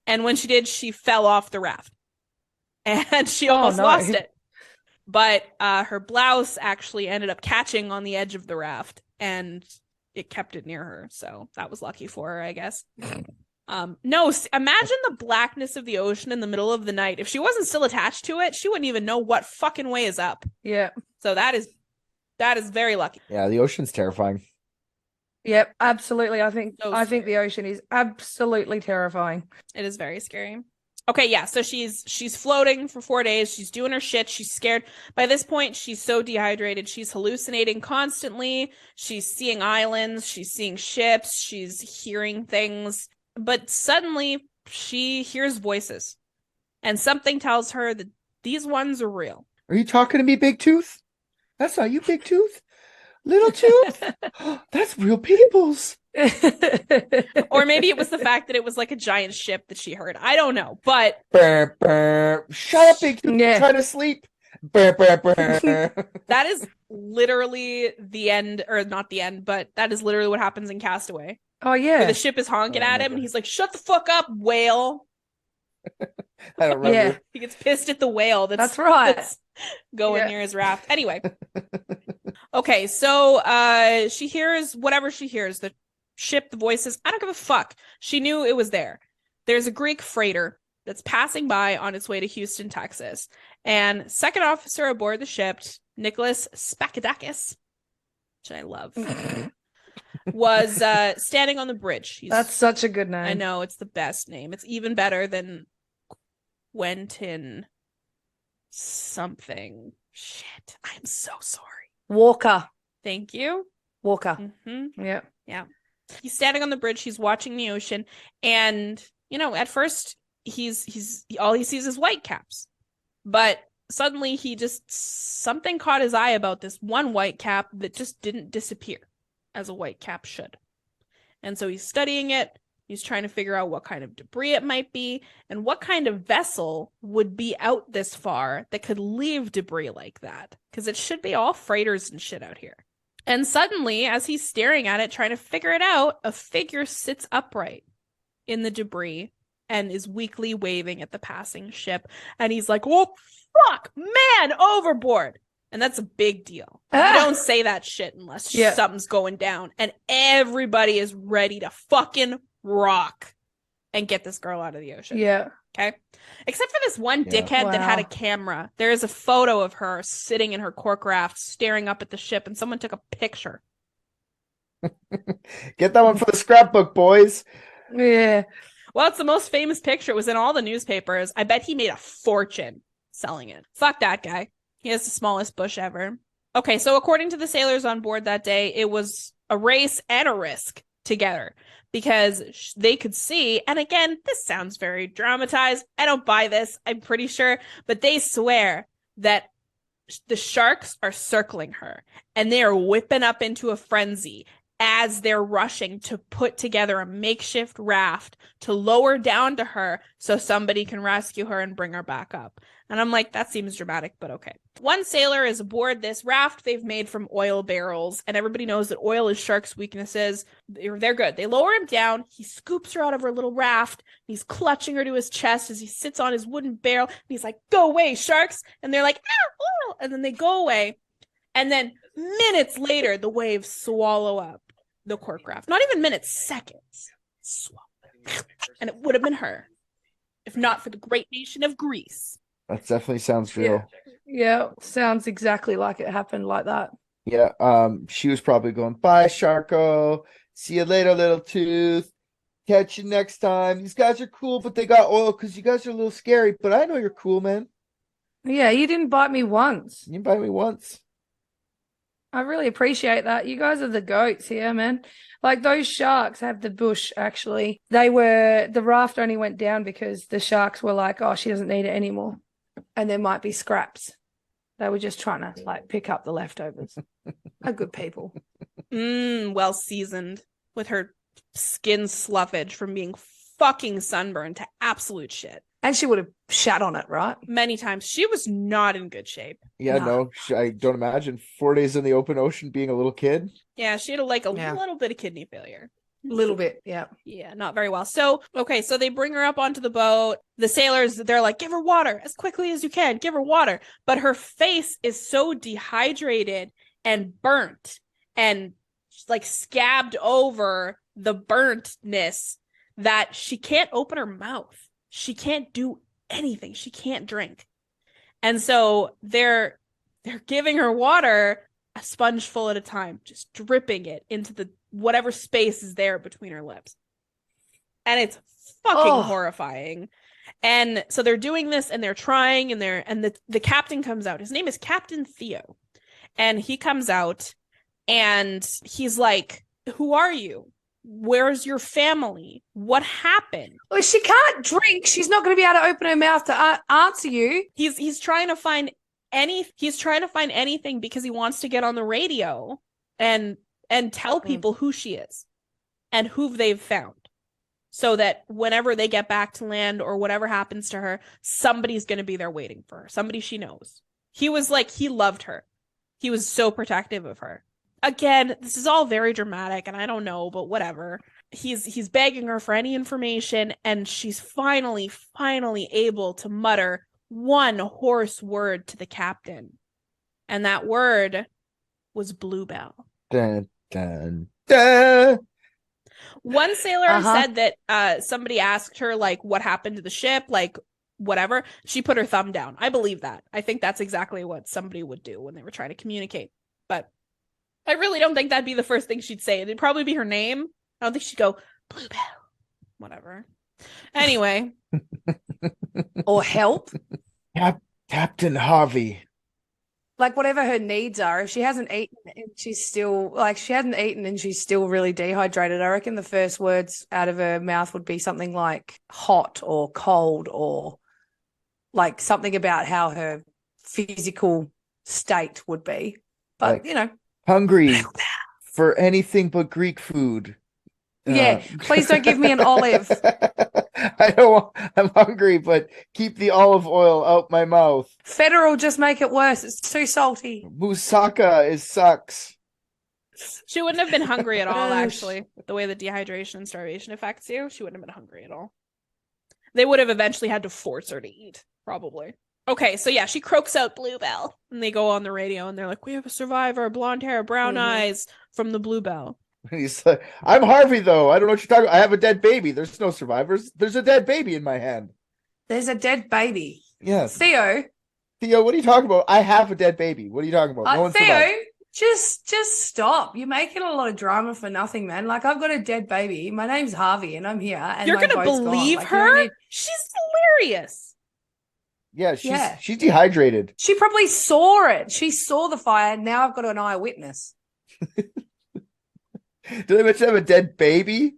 And when she did, she fell off the raft. And she almost lost it. But her blouse actually ended up catching on the edge of the raft. And it kept it near her. So that was lucky for her, I guess. No, imagine the blackness of the ocean in the middle of the night. If she wasn't still attached to it, she wouldn't even know what fucking way is up. Yeah. So that is very lucky. Yeah, the ocean's terrifying. Yep, absolutely. I think So the ocean is absolutely terrifying. It is very scary. Okay, yeah, so she's floating for 4 days. She's doing her shit. She's scared. By this point, she's so dehydrated. She's hallucinating constantly. She's seeing islands. She's seeing ships. She's hearing things. But suddenly, she hears voices. And something tells her that these ones are real. Are you talking to me, Big Tooth? That's not you, Big Tooth. Little Tooth? That's real people's. Or maybe it was the fact that it was like a giant ship that she heard. I don't know, but... Burr, burr. Shut up, Big Tooth. Yeah. Try to sleep. Burr, burr, burr. That is literally the end, or not the end, but that is literally what happens in Castaway. Oh, yeah. Where the ship is honking at him, and he's like, shut the fuck up, whale. I don't remember. Yeah. He gets pissed at the whale That's right. that's going near his raft. Anyway. Okay, so she hears whatever she hears. The ship, the voices. I don't give a fuck. She knew it was there. There's a Greek freighter that's passing by on its way to Houston, Texas. And second officer aboard the ship, Nicholas Spakidakis, which I love, was standing on the bridge. That's such a good name. I know, it's the best name. It's even better than Quentin something. Shit, I'm so sorry. Walker. Thank you. Walker. Mm-hmm. Yeah. Yeah. He's standing on the bridge. He's watching the ocean. And, you know, at first he's all he sees is white caps. But suddenly something caught his eye about this one white cap that just didn't disappear as a white cap should. And so he's studying it. He's trying to figure out what kind of debris it might be and what kind of vessel would be out this far that could leave debris like that. Because it should be all freighters and shit out here. And suddenly, as he's staring at it, trying to figure it out, a figure sits upright in the debris and is weakly waving at the passing ship. And he's like, oh, fuck, man, overboard. And that's a big deal. You don't say that shit unless something's going down. And everybody is ready to fucking rock and get this girl out of the ocean. Yeah. Okay. Except for this one dickhead that had a camera. There is a photo of her sitting in her cork raft, staring up at the ship, and someone took a picture. Get that one for the scrapbook, boys. Yeah. Well, it's the most famous picture. It was in all the newspapers. I bet he made a fortune selling it. Fuck that guy. He has the smallest bush ever. Okay, so according to the sailors on board that day, it was a race and a risk together. because they could see, and again, this sounds very dramatized. I don't buy this, I'm pretty sure, but they swear that the sharks are circling her and they are whipping up into a frenzy as they're rushing to put together a makeshift raft to lower down to her so somebody can rescue her and bring her back up. And I'm like, that seems dramatic, but okay. One sailor is aboard this raft they've made from oil barrels, and everybody knows that oil is sharks' weaknesses. They're good. They lower him down. He scoops her out of her little raft. He's clutching her to his chest as he sits on his wooden barrel. And he's like, go away, sharks. And they're like, ah, oil. And then they go away. And then minutes later, the waves swallow up the cork raft. Not even minutes, seconds. Swallow. And it would have been her if not for the great nation of Greece. That definitely sounds real. Yeah, sounds exactly like it happened like that. Yeah. She was probably going, bye, Sharko. See you later, little tooth. Catch you next time. These guys are cool, but they got oil because you guys are a little scary. But I know you're cool, man. Yeah, you didn't bite me once. You bite me once. I really appreciate that. You guys are the goats here, man. Like those sharks have the bush, actually. The raft only went down because the sharks were like, oh, she doesn't need it anymore. And there might be scraps. They were just trying to like pick up the leftovers. Are good people. Well seasoned with her skin sloughage from being fucking sunburned to absolute shit. And she would have shat on it, right? Many times. She was not in good shape. Yeah, No. I don't imagine 4 days in the open ocean being a little kid. Yeah, she had a Yeah. little bit of kidney failure. A little bit, yeah. Yeah, not very well. So, okay, so they bring her up onto the boat. The sailors, they're like, give her water as quickly as you can. Give her water. But her face is so dehydrated and burnt and like scabbed over the burntness that she can't open her mouth. She can't do anything. She can't drink. And so they're giving her water a sponge full at a time, just dripping it into the whatever space is there between her lips. And it's fucking horrifying. And so they're doing this and they're trying and the captain comes out. His name is Captain Theo. And he comes out and he's like, who are you? Where's your family? What happened? Well, she can't drink. She's not going to be able to open her mouth to answer you. He's trying to find anything because he wants to get on the radio and tell people who she is and who they've found, so that whenever they get back to land or whatever happens to her, somebody's going to be there waiting for her, somebody she knows. He was like, he loved her. He was so protective of her. Again, this is all very dramatic and I don't know, but whatever. He's begging her for any information and she's finally able to mutter one hoarse word to the captain. And that word was Bluebell. Dun, dun, dun. One sailor said that somebody asked her like what happened to the ship, like whatever. She put her thumb down. I believe that. I think that's exactly what somebody would do when they were trying to communicate. But I really don't think that'd be the first thing she'd say. It'd probably be her name. I don't think she'd go, Bluebell. Whatever. Anyway. Or help. Captain Harvey. Like whatever her needs are. If she hasn't eaten and she's still really dehydrated, I reckon the first words out of her mouth would be something like hot or cold or like something about how her physical state would be. But, like, hungry for anything but Greek food. Yeah, please don't give me an olive. I'm hungry, but keep the olive oil out my mouth. Federal just make it worse. It's too salty. Moussaka sucks. She wouldn't have been hungry at all, actually. The way the dehydration and starvation affects you, she wouldn't have been hungry at all. They would have eventually had to force her to eat, probably. Okay, so yeah, she croaks out Bluebell. And they go on the radio and they're like, we have a survivor, blonde hair, brown eyes from the Bluebell. He's like, I'm Harvey, though. I don't know what you're talking about. I have a dead baby. There's no survivors. There's a dead baby in my hand. There's a dead baby. Yes. Theo, what are you talking about? I have a dead baby. What are you talking about? No one Theo, survived. just stop. You're making a lot of drama for nothing, man. Like, I've got a dead baby. My name's Harvey, and I'm here. And You're my going to boat's believe gone. Like, her? She's hilarious. Yeah, she's dehydrated. She probably saw it. She saw the fire. Now I've got an eyewitness. Did I mention I have a dead baby?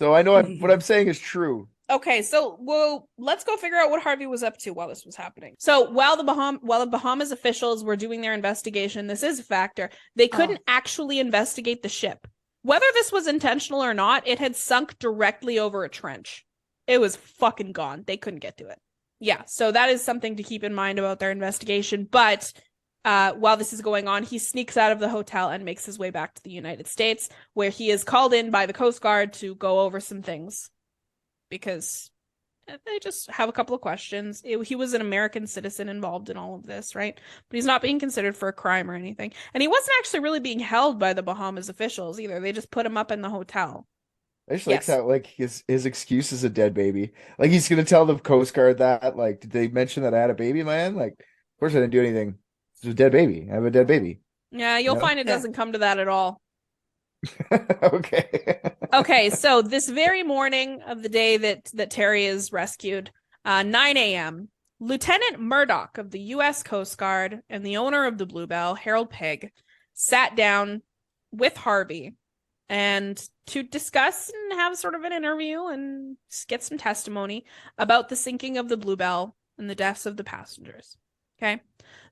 So I know what I'm saying is true. Okay, so let's go figure out what Harvey was up to while this was happening. So while the Bahamas officials were doing their investigation, this is a factor. They couldn't actually investigate the ship. Whether this was intentional or not, it had sunk directly over a trench. It was fucking gone. They couldn't get to it. Yeah, so that is something to keep in mind about their investigation. But while this is going on, he sneaks out of the hotel and makes his way back to the United States, where he is called in by the Coast Guard to go over some things. Because they just have a couple of questions. He was an American citizen involved in all of this, right? But he's not being considered for a crime or anything. And he wasn't actually really being held by the Bahamas officials either. They just put him up in the hotel. I just like that, like his excuse is a dead baby. Like he's gonna tell the Coast Guard that, like, did they mention that I had a baby, man? Like, of course I didn't do anything. It's a dead baby. I have a dead baby. Yeah, you'll find it doesn't come to that at all. Okay. Okay, so this very morning of the day that Terry is rescued, 9 a.m., Lieutenant Murdoch of the U.S. Coast Guard and the owner of the Bluebell, Harold Pegg, sat down with Harvey and to discuss and have sort of an interview and get some testimony about the sinking of the Bluebell and the deaths of the passengers. Okay.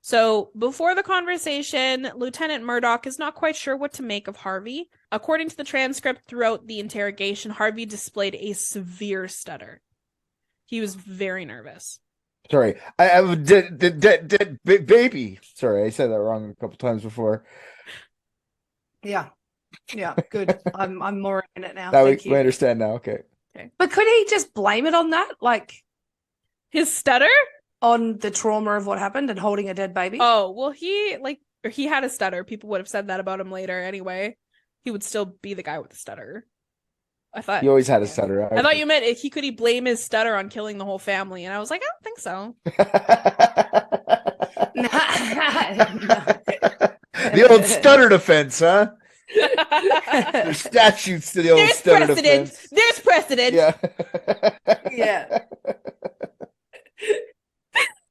So before the conversation, Lieutenant Murdoch is not quite sure what to make of Harvey. According to the transcript, throughout the interrogation, Harvey displayed a severe stutter. He was very nervous. Sorry, I have a dead baby. Sorry, I said that wrong a couple times before. Yeah, good. I'm more in it now. Now Thank we you. understand now. Okay. But could he just blame it on that, like His stutter? on the trauma of what happened and holding a dead baby? Oh, well, he had a stutter. People would have said that about him later anyway. He would still be the guy with the stutter. I thought He always had a stutter. I thought you meant could he blame his stutter on killing the whole family? And I was like, I don't think so. The old stutter defense, huh? There's statutes to the old stutter defense. There's precedent. Yeah. Yeah.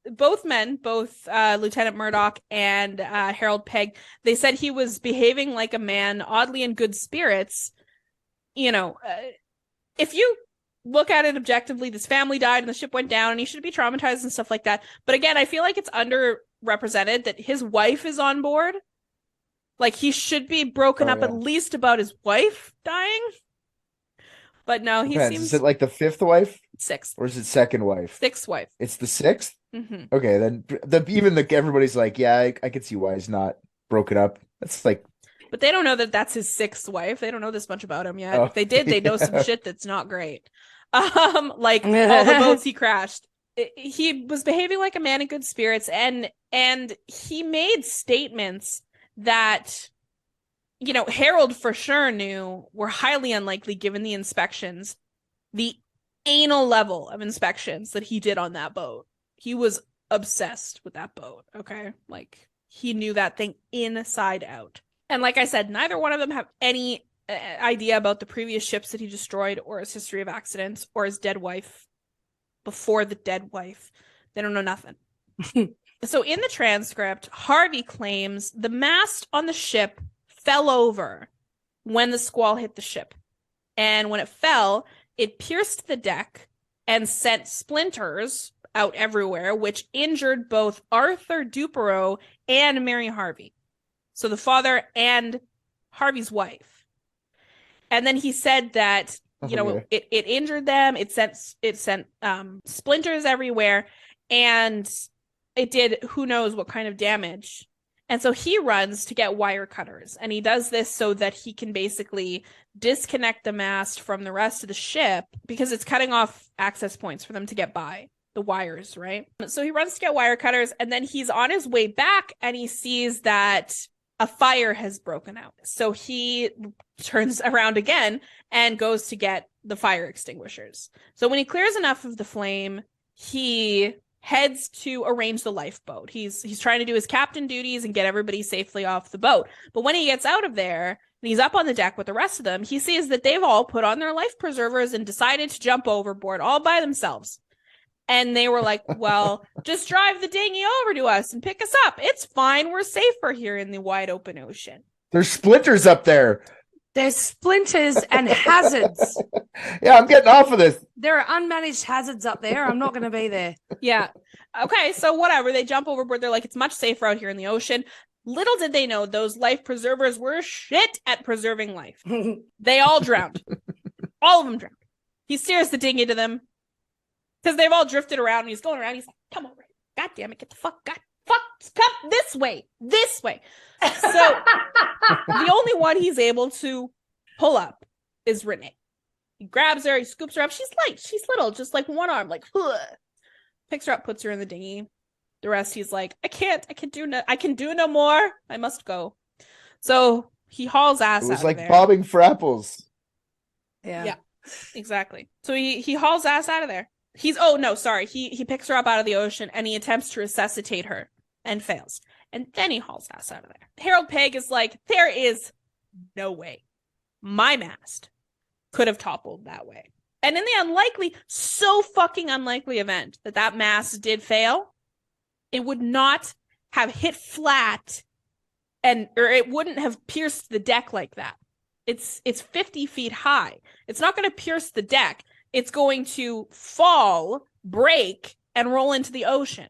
Both men, Lieutenant Murdoch and Harold Pegg, they said he was behaving like a man, oddly in good spirits. You know, if you look at it objectively, this family died and the ship went down and he should be traumatized and stuff like that. But again, I feel like it's underrepresented that his wife is on board. Like, he should be broken up at least about his wife dying. But no, he seems... Is it like the fifth wife? Sixth. Or is it second wife? Sixth wife. It's the sixth? Mm-hmm. Okay, then everybody's like, yeah, I can see why he's not broken up. That's like... But they don't know that that's his sixth wife. They don't know this much about him yet. Oh. If they did, they know some shit that's not great. Like all the boats he crashed. He was behaving like a man in good spirits, and he made statements that, you know, Harold for sure knew were highly unlikely given the inspections, the anal level of inspections that he did on that boat. He was obsessed with that boat, okay? Like, he knew that thing inside out. And like I said, neither one of them have any idea about the previous ships that he destroyed or his history of accidents or his dead wife before the dead wife. They don't know nothing. So in the transcript, Harvey claims the mast on the ship fell over when the squall hit the ship. And when it fell, it pierced the deck and sent splinters out everywhere, which injured both Arthur Duperow and Mary Harvey. So the father and Harvey's wife. And then he said that, you know, it injured them. It sent splinters everywhere, and it did who knows what kind of damage. And so he runs to get wire cutters, and he does this so that he can basically disconnect the mast from the rest of the ship because it's cutting off access points for them to get by. The wires, right? So he runs to get wire cutters, and then he's on his way back and he sees that a fire has broken out. So he turns around again and goes to get the fire extinguishers. So when he clears enough of the flame, he heads to arrange the lifeboat. He's trying to do his captain duties and get everybody safely off the boat. But when he gets out of there and he's up on the deck with the rest of them, he sees that they've all put on their life preservers and decided to jump overboard all by themselves. And they were like, well, just drive the dinghy over to us and pick us up. It's fine. We're safer here in the wide open ocean. There's splinters up there. There's splinters and hazards. Yeah, I'm getting off of this. There are unmanaged hazards up there. I'm not going to be there. Yeah. Okay, so whatever. They jump overboard. They're like, it's much safer out here in the ocean. Little did they know those life preservers were shit at preserving life. They all drowned. All of them drowned. He steers the dinghy to them because they've all drifted around. And he's going around. He's like, come over. God damn it. Get the fuck. Come this way. This way. So the only one he's able to pull up is Renee. He grabs her. He scoops her up. She's light. She's little. Just like one arm. Like, ugh. Picks her up, puts her in the dinghy. The rest, he's like, I can do no more. I must go. So he hauls ass It was out like of there. bobbing for apples. Yeah. Exactly. So he hauls ass out of there. He picks her up out of the ocean and he attempts to resuscitate her and fails. And then he hauls ass out of there. Harold Pegg is like, there is no way my mast could have toppled that way. And in the so fucking unlikely event that mast did fail, it would not have hit flat or it wouldn't have pierced the deck like that. It's 50 feet high. It's not going to pierce the deck. It's going to fall, break, and roll into the ocean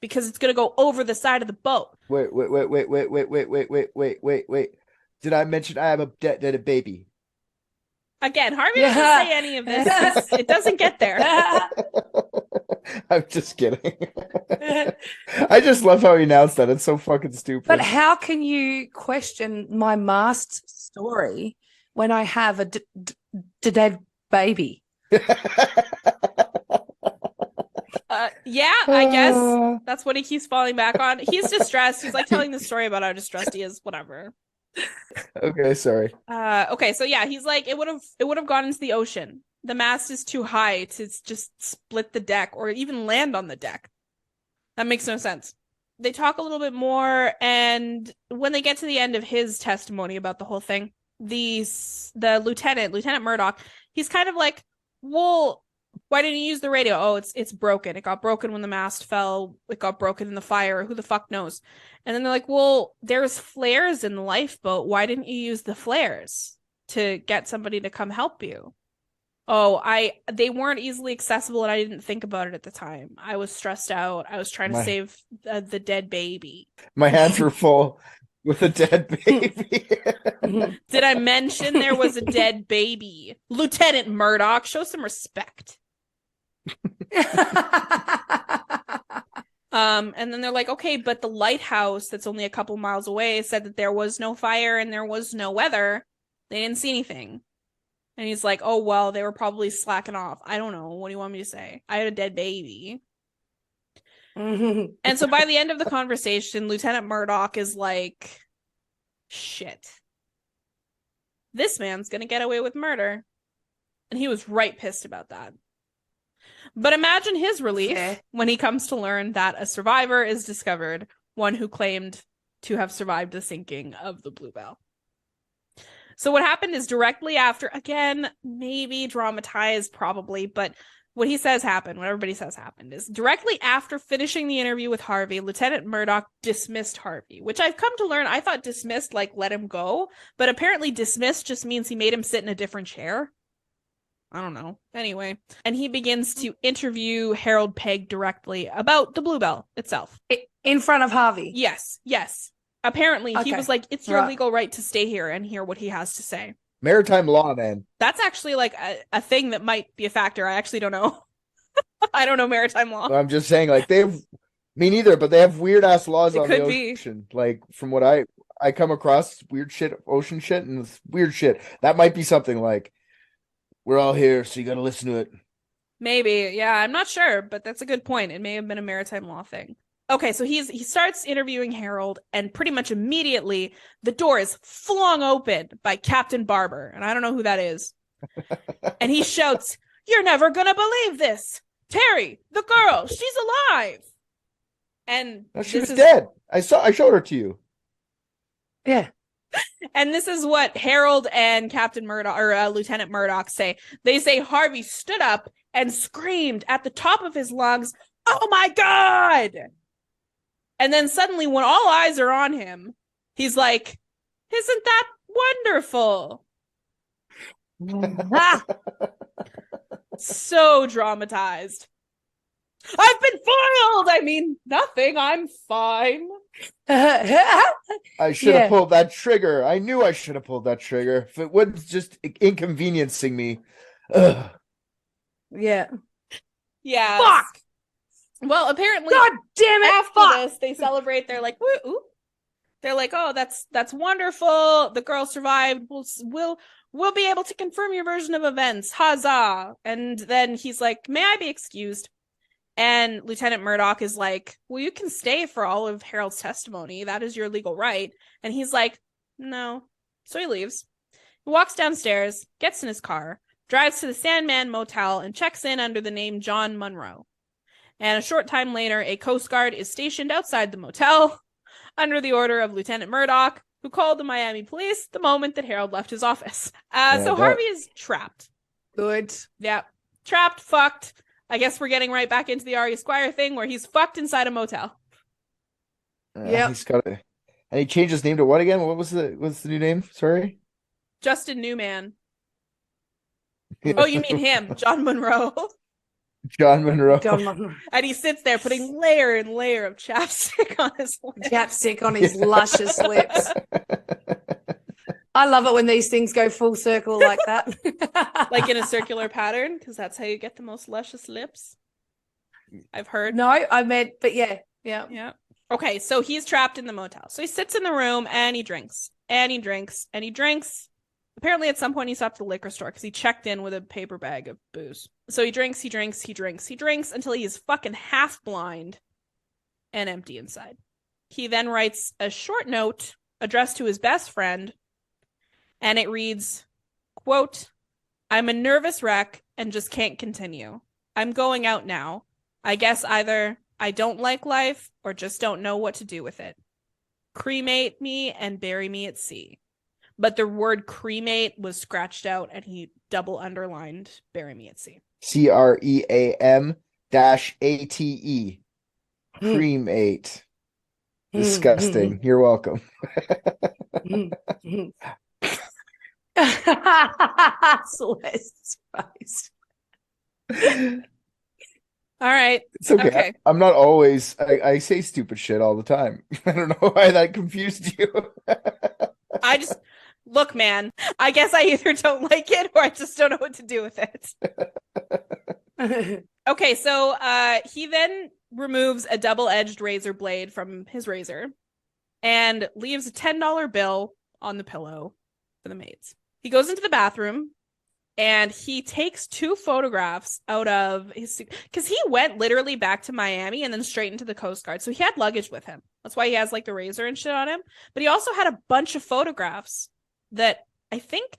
because it's going to go over the side of the boat. Wait. Did I mention I have a dead baby? Again, Harvey doesn't say any of this. It doesn't get there. I'm just kidding. I just love how he announced that. It's so fucking stupid. But how can you question my mast story when I have a dead baby? Yeah, I guess that's what he keeps falling back on. He's distressed. He's like telling the story about how distressed he is. Whatever. Okay, sorry. Okay, so yeah, he's like, it would have gone into the ocean. The mast is too high to just split the deck or even land on the deck. That makes no sense. They talk a little bit more, and when they get to the end of his testimony about the whole thing, the Lieutenant Murdoch, he's kind of like, well, why didn't you use the radio? Oh, it's broken. It got broken when the mast fell. It got broken in the fire. Who the fuck knows? And then they're like, well, there's flares in the lifeboat. Why didn't you use the flares to get somebody to come help you? Oh, they weren't easily accessible and I didn't think about it at the time. I was stressed out. I was trying to save the dead baby. My hands were full with a dead baby. Did I mention there was a dead baby? Lieutenant Murdoch, show some respect. And then they're like, okay, but the lighthouse that's only a couple miles away said that there was no fire and there was no weather. They didn't see anything. And he's like, oh, well, they were probably slacking off. I don't know. What do you want me to say? I had a dead baby. And so by the end of the conversation, Lieutenant Murdoch is like, shit. This man's going to get away with murder. And he was right pissed about that. But imagine his relief when he comes to learn that a survivor is discovered, one who claimed to have survived the sinking of the Bluebell. So what happened is directly after, again, maybe dramatized probably, but what he says happened, what everybody says happened, is directly after finishing the interview with Harvey, Lieutenant Murdoch dismissed Harvey, which I've come to learn, I thought dismissed like let him go, but apparently dismissed just means he made him sit in a different chair. I don't know. Anyway, and he begins to interview Harold Pegg directly about the Bluebell itself. In front of Harvey? Yes. Apparently, he was like, it's your legal right to stay here and hear what he has to say. Maritime law, man. That's actually like a thing that might be a factor. I actually don't know. I don't know maritime law. I'm just saying, like, me neither, but they have weird ass laws on the be. ocean. Like, from what I come across, weird shit, ocean shit, and it's weird shit. That might be something like, we're all here, so you got to listen to it. Maybe. Yeah, I'm not sure, but that's a good point. It may have been a maritime law thing. Okay, so he starts interviewing Harold, and pretty much immediately the door is flung open by Captain Barber, and I don't know who that is. And he shouts, "You're never gonna believe this! Terry, the girl, she's alive!" And no, she was dead. I showed her to you. Yeah. And this is what Harold and Captain Murdoch, or Lieutenant Murdoch, say. They say Harvey stood up and screamed at the top of his lungs, "Oh my God!" And then suddenly, when all eyes are on him, he's like, "Isn't that Wonderful. Ah! So dramatized. I've been foiled. I mean, nothing. I'm fine. I should have Yeah. pulled that trigger. I knew I should have pulled that trigger. If it wasn't just inconveniencing me. Ugh. Yeah. Yeah. Fuck! Well, apparently God damn it! after Fuck! this, they celebrate. They're like, woo. They're like, oh, that's wonderful. The girl survived. We'll be able to confirm your version of events. Huzzah! And then he's like, may I be excused? And Lieutenant Murdoch is like, well, you can stay for all of Harold's testimony. That is your legal right. And he's like, no. So he leaves. He walks downstairs, gets in his car, drives to the Sandman Motel, and checks in under the name John Monroe. And a short time later, a Coast Guard is stationed outside the motel under the order of Lieutenant Murdoch, who called the Miami police the moment that Harold left his office. So Harvey is trapped. Good. Yeah. Trapped, fucked. I guess we're getting right back into the Arya Squire thing where he's fucked inside a motel. Yep. He's got it. And he changed his name to what again? What's the new name? Sorry. Justin Newman. Oh, you mean him, John Monroe. John Monroe. John Monroe. And he sits there putting layer and layer of chapstick on his lips. Chapstick on his luscious lips. I love it when these things go full circle like that. Like in a circular pattern, because that's how you get the most luscious lips. I've heard. No, I meant, but yeah. Yeah. Okay, so he's trapped in the motel. So he sits in the room and he drinks. And he drinks. And he drinks. Apparently at some point he stopped at the liquor store because he checked in with a paper bag of booze. So he drinks until he is fucking half blind and empty inside. He then writes a short note addressed to his best friend, and it reads, quote, I'm a nervous wreck and just can't continue. I'm going out now. I guess either I don't like life or just don't know what to do with it. Cremate me and bury me at sea. But the word cremate was scratched out and he double underlined bury me at sea. CREAM-ATE. Cremate. Disgusting. You're welcome. Celeste's face. All right. It's okay. Okay. I'm not always. I say stupid shit all the time. I don't know why that confused you. I just look, man. I guess I either don't like it or I just don't know what to do with it. Okay, so he then removes a double-edged razor blade from his razor and leaves a $10 bill on the pillow for the maids. He goes into the bathroom and he takes 2 photographs out of his suit because he went literally back to Miami and then straight into the Coast Guard. So he had luggage with him. That's why he has like the razor and shit on him. But he also had a bunch of photographs that I think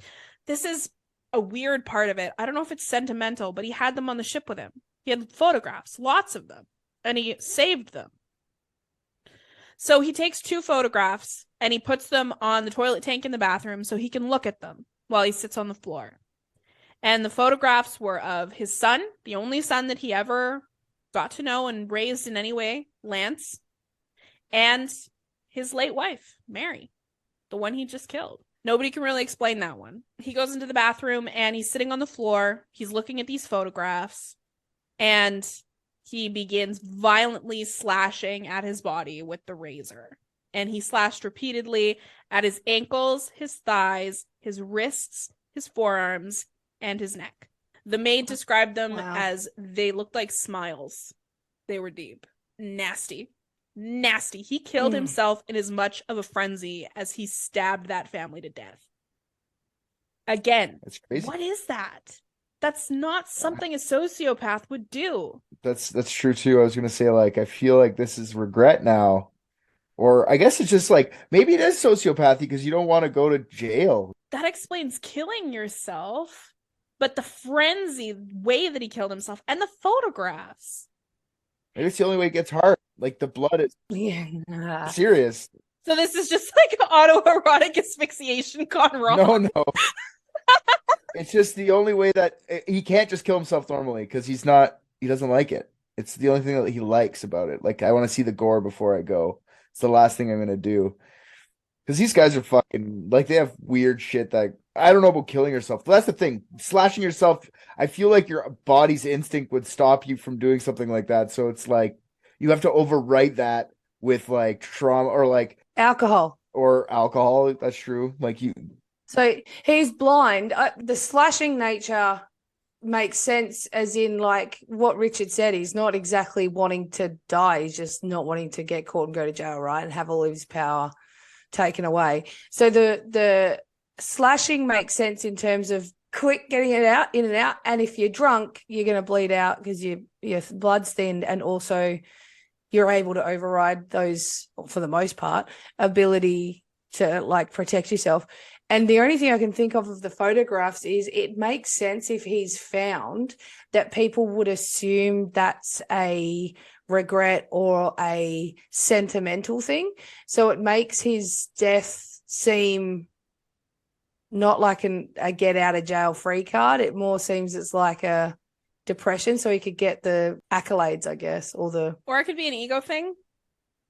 this is a weird part of it. I don't know if it's sentimental, but he had them on the ship with him. He had photographs, lots of them, and he saved them. So he takes 2 photographs and he puts them on the toilet tank in the bathroom so he can look at them while he sits on the floor. And the photographs were of his son, the only son that he ever got to know and raised in any way, Lance, and his late wife, Mary, the one he just killed. Nobody can really explain that one. He goes into the bathroom and he's sitting on the floor. He's looking at these photographs and he begins violently slashing at his body with the razor. And he slashed repeatedly at his ankles, his thighs, his wrists, his forearms, and his neck. The maid described them as they looked like smiles. They were deep. Nasty. He killed himself in as much of a frenzy as he stabbed that family to death. Again, That's crazy. what is that? That's not something a sociopath would do. That's true too. I was gonna say, like, I feel like this is regret now. Or I guess it's just like maybe it is sociopathy because you don't want to go to jail. That explains killing yourself, but the frenzy way that he killed himself and the photographs. Maybe it's the only way it gets hard. Like the blood is Yeah. serious. So this is just like autoerotic asphyxiation gone wrong. No. It's just the only way that he can't just kill himself normally because he doesn't like it. It's the only thing that he likes about it. Like, I want to see the gore before I go. It's the last thing I'm going to do. Because these guys are fucking like they have weird shit that I don't know about killing yourself. That's the thing. Slashing yourself, I feel like your body's instinct would stop you from doing something like that. So it's like you have to overwrite that with like trauma or like Alcohol. or alcohol. That's true. Like you So he's blind. The slashing nature makes sense, as in like what Richard said. He's not exactly wanting to die. He's just not wanting to get caught and go to jail, right? And have all of his power taken away. So the slashing makes sense in terms of quick getting it out, in and out. And if you're drunk, you're going to bleed out because your blood's thinned, and also you're able to override those, for the most part, ability to like protect yourself. And the only thing I can think of the photographs is it makes sense if he's found that people would assume that's a regret or a sentimental thing. So it makes his death seem not like a get out of jail free card. It more seems it's like a depression, so he could get the accolades, I guess, or it could be an ego thing.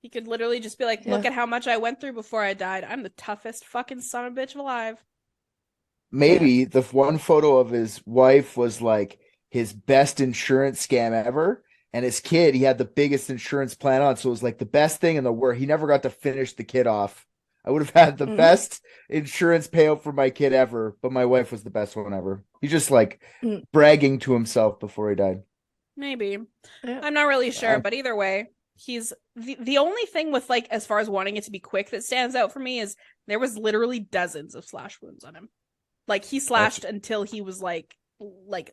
He could literally just be like, look at how much I went through before I died. I'm the toughest fucking son of a bitch alive. maybe the one photo of his wife was like his best insurance scam ever. And his kid, he had the biggest insurance plan on. So it was like the best thing in the world. He never got to finish the kid off. I would have had the best insurance payout for my kid ever, but my wife was the best one ever. He's just like bragging to himself before he died. Maybe. Yeah. I'm not really sure, but either way, he's the only thing with like as far as wanting it to be quick that stands out for me is there was literally dozens of slash wounds on him. Like he slashed until he was like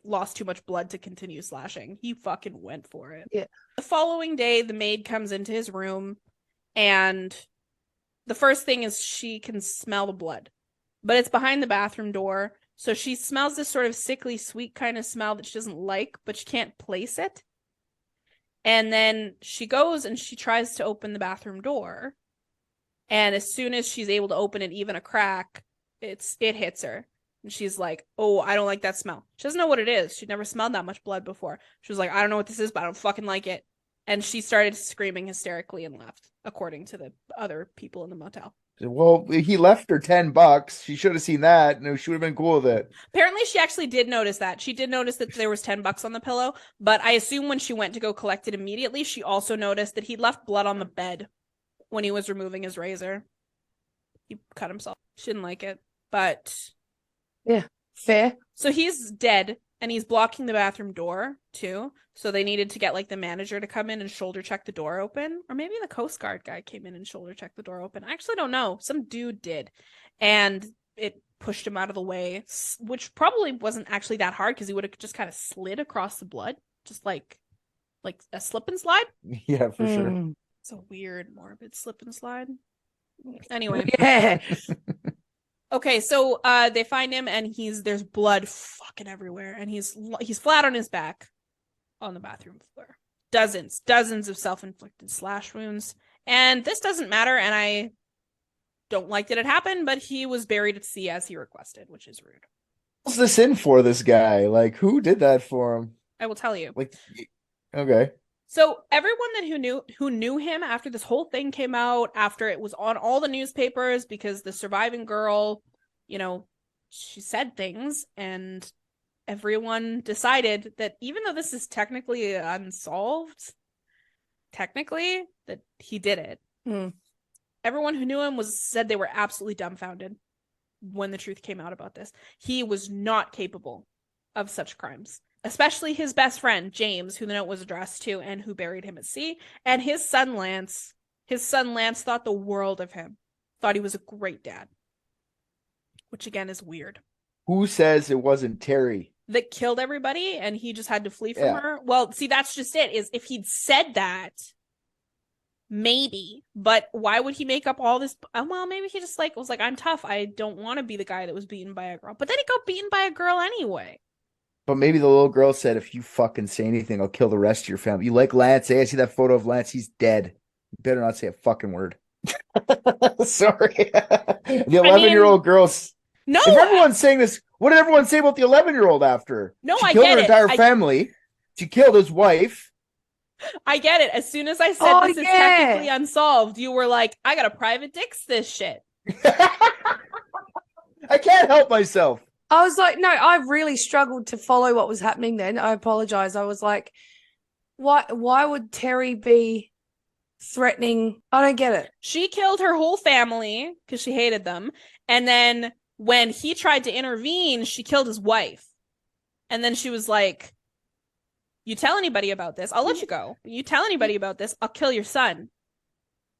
lost too much blood to continue slashing. He fucking went for it. Yeah. The following day, the maid comes into his room, and the first thing is she can smell the blood, but it's behind the bathroom door. So she smells this sort of sickly sweet kind of smell that she doesn't like, but she can't place it. And then she goes and she tries to open the bathroom door. And as soon as she's able to open it, even a crack, it hits her. And she's like, oh, I don't like that smell. She doesn't know what it is. She'd never smelled that much blood before. She was like, I don't know what this is, but I don't fucking like it. And she started screaming hysterically and left, according to the other people in the motel. Well, he left her $10. She should have seen that. No, she would have been cool with it. Apparently, she actually did notice that. She did notice that there was $10 on the pillow, but I assume when she went to go collect it immediately, she also noticed that he left blood on the bed when he was removing his razor. He cut himself. She didn't like it, but yeah, fair. So he's dead, and he's blocking the bathroom door too. So they needed to get like the manager to come in and shoulder check the door open, or maybe the Coast Guard guy came in and shoulder checked the door open. I actually don't know. Some dude did, and it pushed him out of the way, which probably wasn't actually that hard because he would have just kind of slid across the blood, just like a slip and slide. Yeah, for sure. It's a weird, morbid slip and slide. Anyway. Yeah. Okay, so they find him, and there's blood fucking everywhere, and he's flat on his back on the bathroom floor. Dozens of self-inflicted slash wounds, and this doesn't matter, and I don't like that it happened, but he was buried at sea as he requested, which is rude. What's this in for, this guy? Like, who did that for him? I will tell you. Like, okay. So everyone that who knew him after this whole thing came out, after it was on all the newspapers, because the surviving girl, she said things, and everyone decided that even though this is technically unsolved, that he did it. Everyone who knew him said they were absolutely dumbfounded when the truth came out about this. He was not capable of such crimes. Especially his best friend, James, who the note was addressed to and who buried him at sea. And his son, Lance. His son, Lance, thought the world of him. Thought he was a great dad. Which, again, is weird. Who says it wasn't Terry? That killed everybody and he just had to flee from her? Well, see, that's just it. Is if he'd said that, maybe. But why would he make up all this? Well, maybe he just was like, I'm tough. I don't want to be the guy that was beaten by a girl. But then he got beaten by a girl anyway. But maybe the little girl said, if you fucking say anything, I'll kill the rest of your family. You like Lance? Hey, I see that photo of Lance. He's dead. You better not say a fucking word. Sorry. The 11-year-old girls. No. If everyone's saying this, what did everyone say about the 11-year-old after? No, she I killed get her it. entire family. She killed his wife. I get it. As soon as I said this is technically unsolved, you were like, I gotta private dicks this shit. I can't help myself. I was like, no, I really struggled to follow what was happening then. I apologize. I was like, why would Terry be threatening? I don't get it. She killed her whole family because she hated them. And then when he tried to intervene, she killed his wife. And then she was like, you tell anybody about this, I'll let you go. You tell anybody about this, I'll kill your son.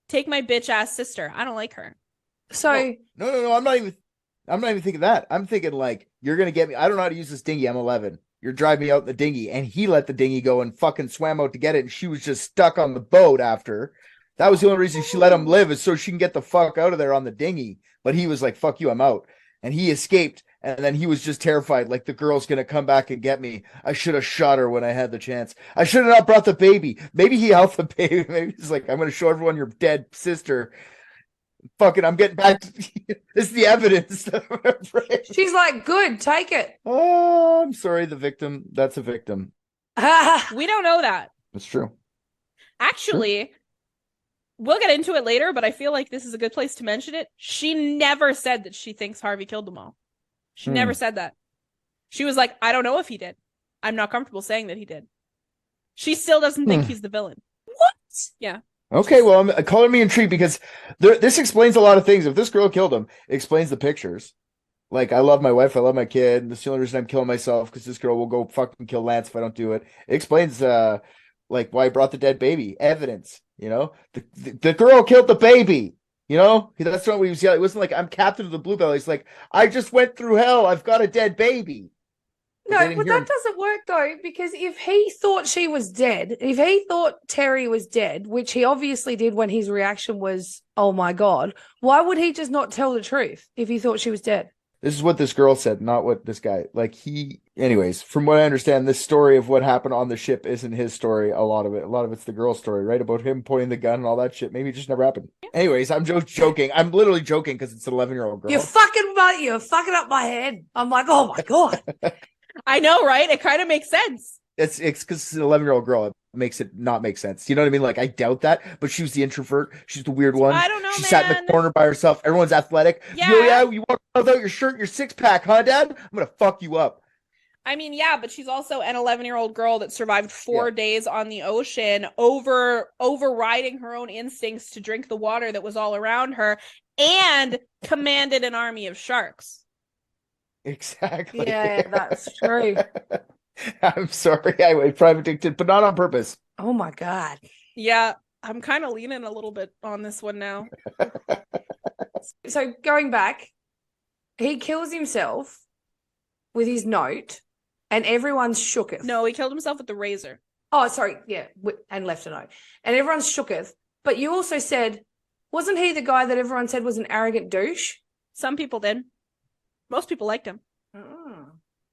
Take my bitch ass sister. I don't like her. So No. I'm not even thinking that. I'm thinking like, you're gonna get me. I don't know how to use this dinghy. I'm 11. You're driving me out in the dinghy, and he let the dinghy go and fucking swam out to get it, and she was just stuck on the boat after. That was the only reason she let him live, is so she can get the fuck out of there on the dinghy. But he was like, fuck you, I'm out. And he escaped, and then he was just terrified, like the girl's gonna come back and get me. I should have shot her when I had the chance. I should have not brought the baby. Maybe he helped the baby. Maybe he's like, I'm gonna show everyone your dead sister. Fucking, I'm getting back to this is the evidence. she's like, good, take it. Oh, I'm sorry, the victim. That's a victim. We don't know that. That's true. Actually, we'll get into it later, but I feel like this is a good place to mention it. She never said that she thinks Harvey killed them all. She never said that. She was like, I don't know if he did. I'm not comfortable saying that he did. She still doesn't think he's the villain. What? Yeah. Okay, well, color me intrigued, because this explains a lot of things. If this girl killed him, it explains the pictures. Like, I love my wife, I love my kid, and that's the only reason I'm killing myself, because this girl will go fucking kill Lance if I don't do it. It explains like why I brought the dead baby. Evidence, you know? The girl killed the baby, you know? That's not what he was yelling. It wasn't like, I'm captain of the Blue Belly. It's like, I just went through hell. I've got a dead baby. No, they didn't but hear that him. doesn't work though, because if he thought she was dead, if he thought Terry was dead, which he obviously did when his reaction was, oh my God, why would he just not tell the truth if he thought she was dead? This is what this girl said, not what this guy. Like, anyways, from what I understand, this story of what happened on the ship isn't his story. A lot of it's the girl's story, right? About him pointing the gun and all that shit. Maybe it just never happened. Anyways, I'm just joking. I'm literally joking because it's an 11-year-old girl. You're fucking up my head. I'm like, oh my God. I know, right? It kind of makes sense. It's because it's an 11-year-old girl. It makes it not make sense. You know what I mean? Like, I doubt that, but she was the introvert. She's the weird one. I don't know, She man. sat in the corner by herself. Everyone's athletic. Yeah. You walk without your shirt, your six pack, huh, Dad? I'm gonna fuck you up. I mean, yeah, but she's also an 11-year-old girl that survived 4 days on the ocean, overriding her own instincts to drink the water that was all around her, and commanded an army of sharks. Exactly. Yeah, that's true. I'm sorry, I private addicted, but not on purpose. Oh my God. Yeah, I'm kind of leaning a little bit on this one now. So going back, he kills himself with his note and everyone's shooketh. No, he killed himself with the razor. Oh, sorry. Yeah. And left a note. And everyone's shooketh. But you also said, wasn't he the guy that everyone said was an arrogant douche? Some people did. Most people liked him. Oh,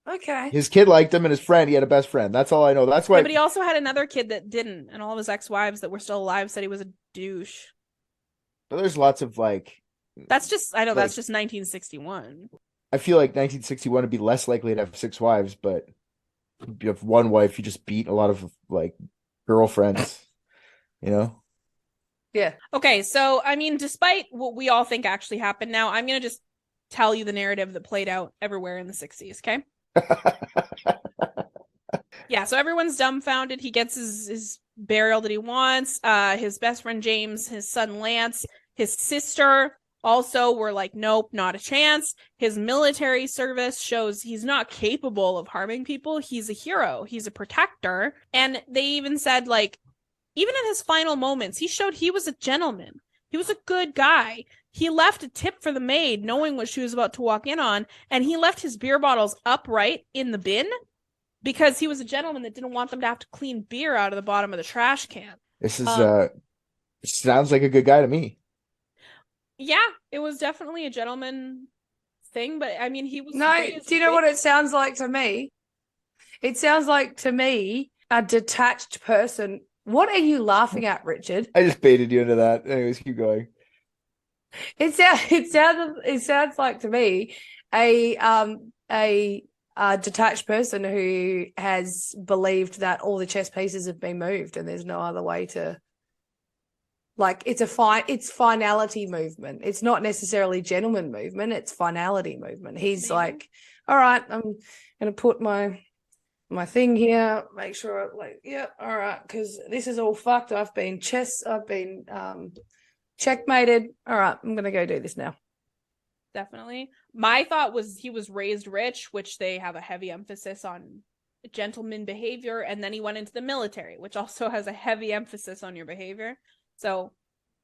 okay. His kid liked him, and his friend, he had a best friend. That's all I know. That's why. Yeah, but he also had another kid that didn't, and all of his ex-wives that were still alive said he was a douche. But there's lots of like. That's just, I know, Like- that's just 1961. I feel like 1961 would be less likely to have 6 wives, but if you have one wife, you just beat a lot of like girlfriends, you know? Yeah. Okay, so, I mean, despite what we all think actually happened now, I'm going to just tell you the narrative that played out everywhere in the 60s, okay? Yeah, so everyone's dumbfounded. He gets his burial that he wants. His best friend James, his son Lance, his sister also were like, nope, not a chance. His military service shows he's not capable of harming people. He's a hero. He's a protector. And they even said, like, even in his final moments, he showed he was a gentleman. He was a good guy. He left a tip for the maid, knowing what she was about to walk in on, and he left his beer bottles upright in the bin because he was a gentleman that didn't want them to have to clean beer out of the bottom of the trash can. This is sounds like a good guy to me. Yeah, it was definitely a gentleman thing, but I mean, he was... No, do you know what it sounds like to me? It sounds like to me a detached person. What are you laughing at, Richard? I just baited you into that. Anyways, keep going. It sounds like to me a detached person who has believed that all the chess pieces have been moved and there's no other way to Like it's finality movement. It's not necessarily gentleman movement. It's finality movement. He's Maybe. like, all right, I'm gonna put my thing here, make sure all right, because this is all fucked. I've been checkmated. All right, I'm gonna go do this now. Definitely. My thought was he was raised rich, which they have a heavy emphasis on gentleman behavior, and then he went into the military, which also has a heavy emphasis on your behavior. So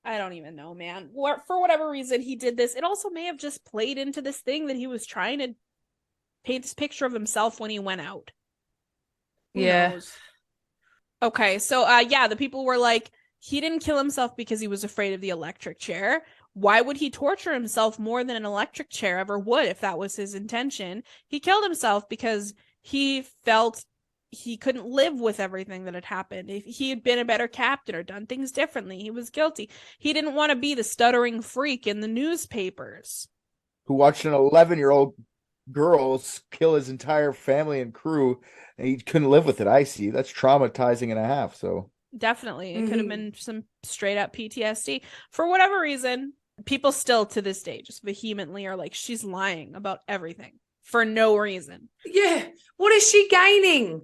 I don't even know, man. For whatever reason he did this. It also may have just played into this thing that he was trying to paint this picture of himself when he went out. Who knows? Okay, so the people were like, he didn't kill himself because he was afraid of the electric chair. Why would he torture himself more than an electric chair ever would if that was his intention? He killed himself because he felt he couldn't live with everything that had happened. If he had been a better captain or done things differently, he was guilty. He didn't want to be the stuttering freak in the newspapers who watched an 11-year-old girl kill his entire family and crew, and he couldn't live with it. I see. That's traumatizing and a half. So definitely, it could have been some straight up PTSD. For whatever reason, people still to this day just vehemently are like, she's lying about everything for no reason. Yeah. What is she gaining?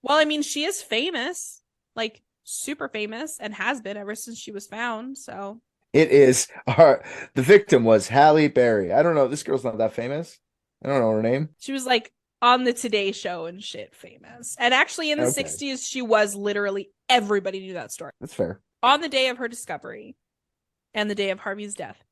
Well, I mean, she is famous, like super famous, and has been ever since she was found. So it is. The victim was Halle Berry. I don't know. This girl's not that famous. I don't know her name. She was like on the Today Show and shit famous. And actually in the 60s, she was literally, everybody knew that story. That's fair. On the day of her discovery and the day of Harvey's death,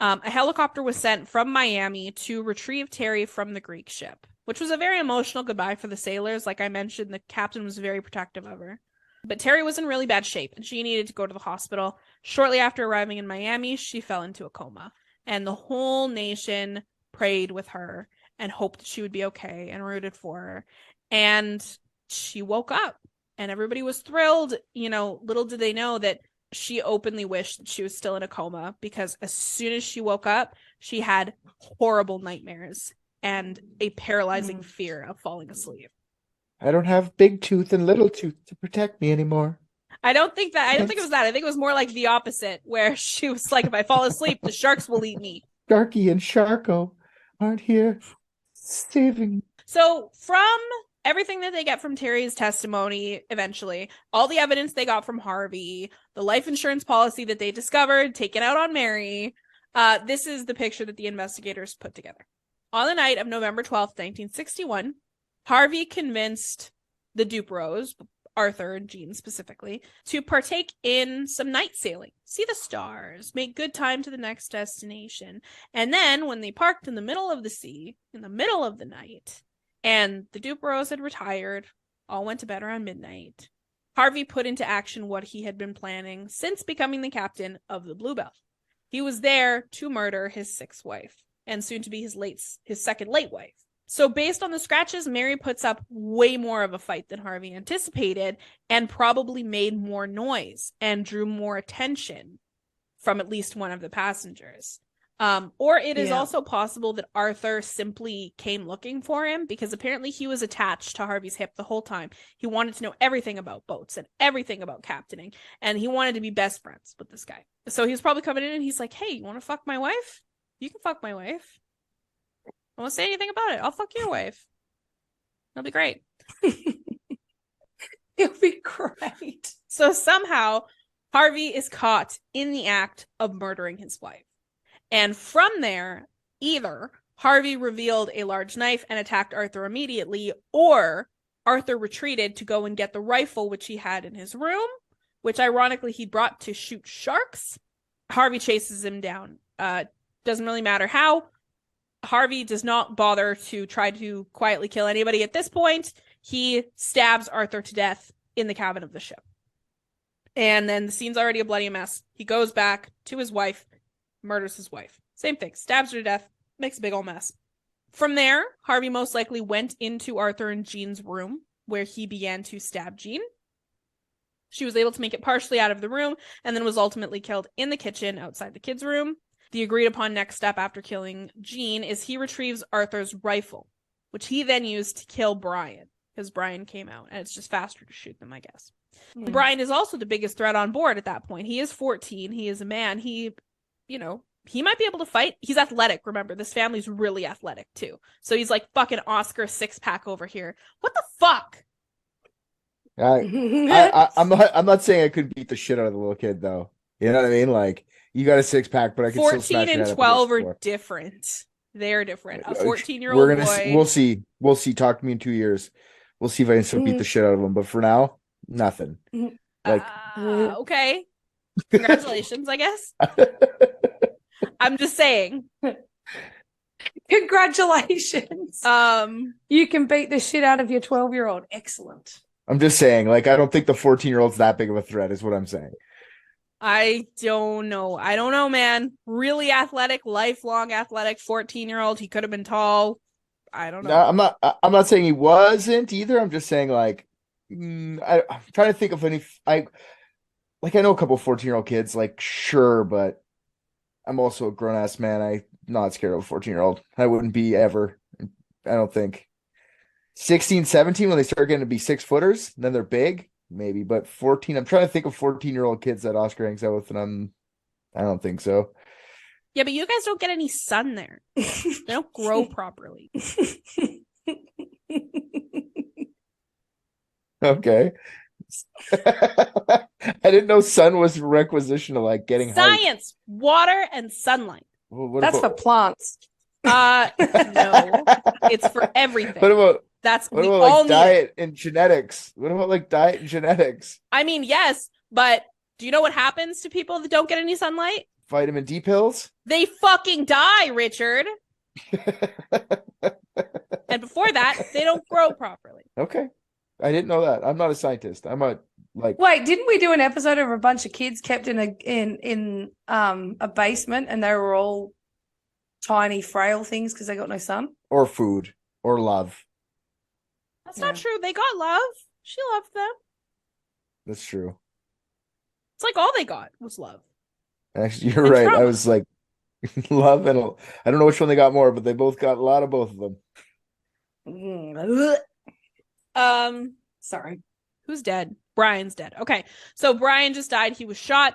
a helicopter was sent from Miami to retrieve Terry from the Greek ship, which was a very emotional goodbye for the sailors. Like I mentioned, the captain was very protective of her. But Terry was in really bad shape and she needed to go to the hospital. Shortly after arriving in Miami, she fell into a coma. And the whole nation prayed with her and hoped that she would be okay and rooted for her. And she woke up and everybody was thrilled. You know, little did they know that she openly wished that she was still in a coma, because as soon as she woke up, she had horrible nightmares and a paralyzing fear of falling asleep. I don't have big tooth and little tooth to protect me anymore. I don't think it was that. I think it was more like the opposite, where she was like, if I fall asleep, the sharks will eat me. Sharky and Sharko aren't here saving me. So from everything that they get from Terry's testimony, eventually, all the evidence they got from Harvey, the life insurance policy that they discovered, taken out on Mary, this is the picture that the investigators put together. On the night of November 12th, 1961, Harvey convinced the Duperos, Arthur and Jean specifically, to partake in some night sailing, see the stars, make good time to the next destination. And then when they parked in the middle of the sea, in the middle of the night, and the Duperos had retired, all went to bed around midnight, Harvey put into action what he had been planning since becoming the captain of the Bluebell. He was there to murder his sixth wife, and soon to be his second late wife. So based on the scratches, Mary puts up way more of a fight than Harvey anticipated, and probably made more noise and drew more attention from at least one of the passengers. Or it is also possible that Arthur simply came looking for him, because apparently he was attached to Harvey's hip the whole time. He wanted to know everything about boats and everything about captaining, and he wanted to be best friends with this guy. So he's probably coming in and he's like, hey, you want to fuck my wife? You can fuck my wife. I won't say anything about it. I'll fuck your wife. It'll be great. It'll be great. So somehow Harvey is caught in the act of murdering his wife. And from there, either Harvey revealed a large knife and attacked Arthur immediately, or Arthur retreated to go and get the rifle which he had in his room, which ironically he brought to shoot sharks. Harvey chases him down. Doesn't really matter how. Harvey does not bother to try to quietly kill anybody at this point. He stabs Arthur to death in the cabin of the ship. And then the scene's already a bloody mess. He goes back to his wife, murders his wife. Same thing, stabs her to death, makes a big old mess. From there, Harvey most likely went into Arthur and Jean's room, where he began to stab Jean. She was able to make it partially out of the room, and then was ultimately killed in the kitchen outside the kids' room. The agreed upon next step after killing Jean is he retrieves Arthur's rifle, which he then used to kill Brian. because Brian came out, and it's just faster to shoot them, I guess. Hmm. Brian is also the biggest threat on board at that point. He is 14. He is a man. He, you know, he might be able to fight. He's athletic. Remember, this family's really athletic too. So he's like fucking Oscar six pack over here. What the fuck? I'm not saying I could beat the shit out of the little kid though. You know what I mean? Like you got a six pack, but I can still 14 smash your and head up 12 against the are floor. different. They're different. A We're 14-year-old gonna boy. we'll see. We'll see. Talk to me in 2 years. We'll see if I can still beat the shit out of him. But for now, nothing. Like Okay. Congratulations, I guess. I'm just saying. Congratulations. You can beat the shit out of your 12-year-old. Excellent. I'm just saying, like, I don't think the 14-year-old's that big of a threat, is what I'm saying. I don't know. I don't know, man. Really athletic, lifelong athletic 14-year-old. He could have been tall. I don't know. No, I'm not saying he wasn't either. I'm just saying, like, I'm trying to think of any. I know a couple 14-year-old kids, like, sure, but I'm also a grown ass man. I'm not scared of a 14-year-old. I wouldn't be ever. I don't think. 16, 17, when they start getting to be 6-footers, then they're big, maybe. But 14, I'm trying to think of 14-year-old kids that Oscar hangs out with, and I don't think so. Yeah, but you guys don't get any sun there. They don't grow properly. Okay. I didn't know sun was requisition to like getting height. Science, water, and sunlight. Well, what That's for about, plants. No, it's for everything. what about We like all need it. diet and genetics? What about like diet and genetics? I mean, yes, but do you know what happens to people that don't get any sunlight? Vitamin D pills? They fucking die, Richard. And before that, they don't grow properly. Okay. I didn't know that. I'm not a scientist. I'm a like Wait, didn't we do an episode of a bunch of kids kept in a basement and they were all tiny, frail things because they got no sun? or food or love. That's not true. They got love. She loved them. That's true. It's like all they got was love. Actually, you're And right. I trauma. was like love and I don't know which one they got more, but they both got a lot of both of them. Sorry. Who's dead? Brian's dead. Okay. So Brian just died. He was shot.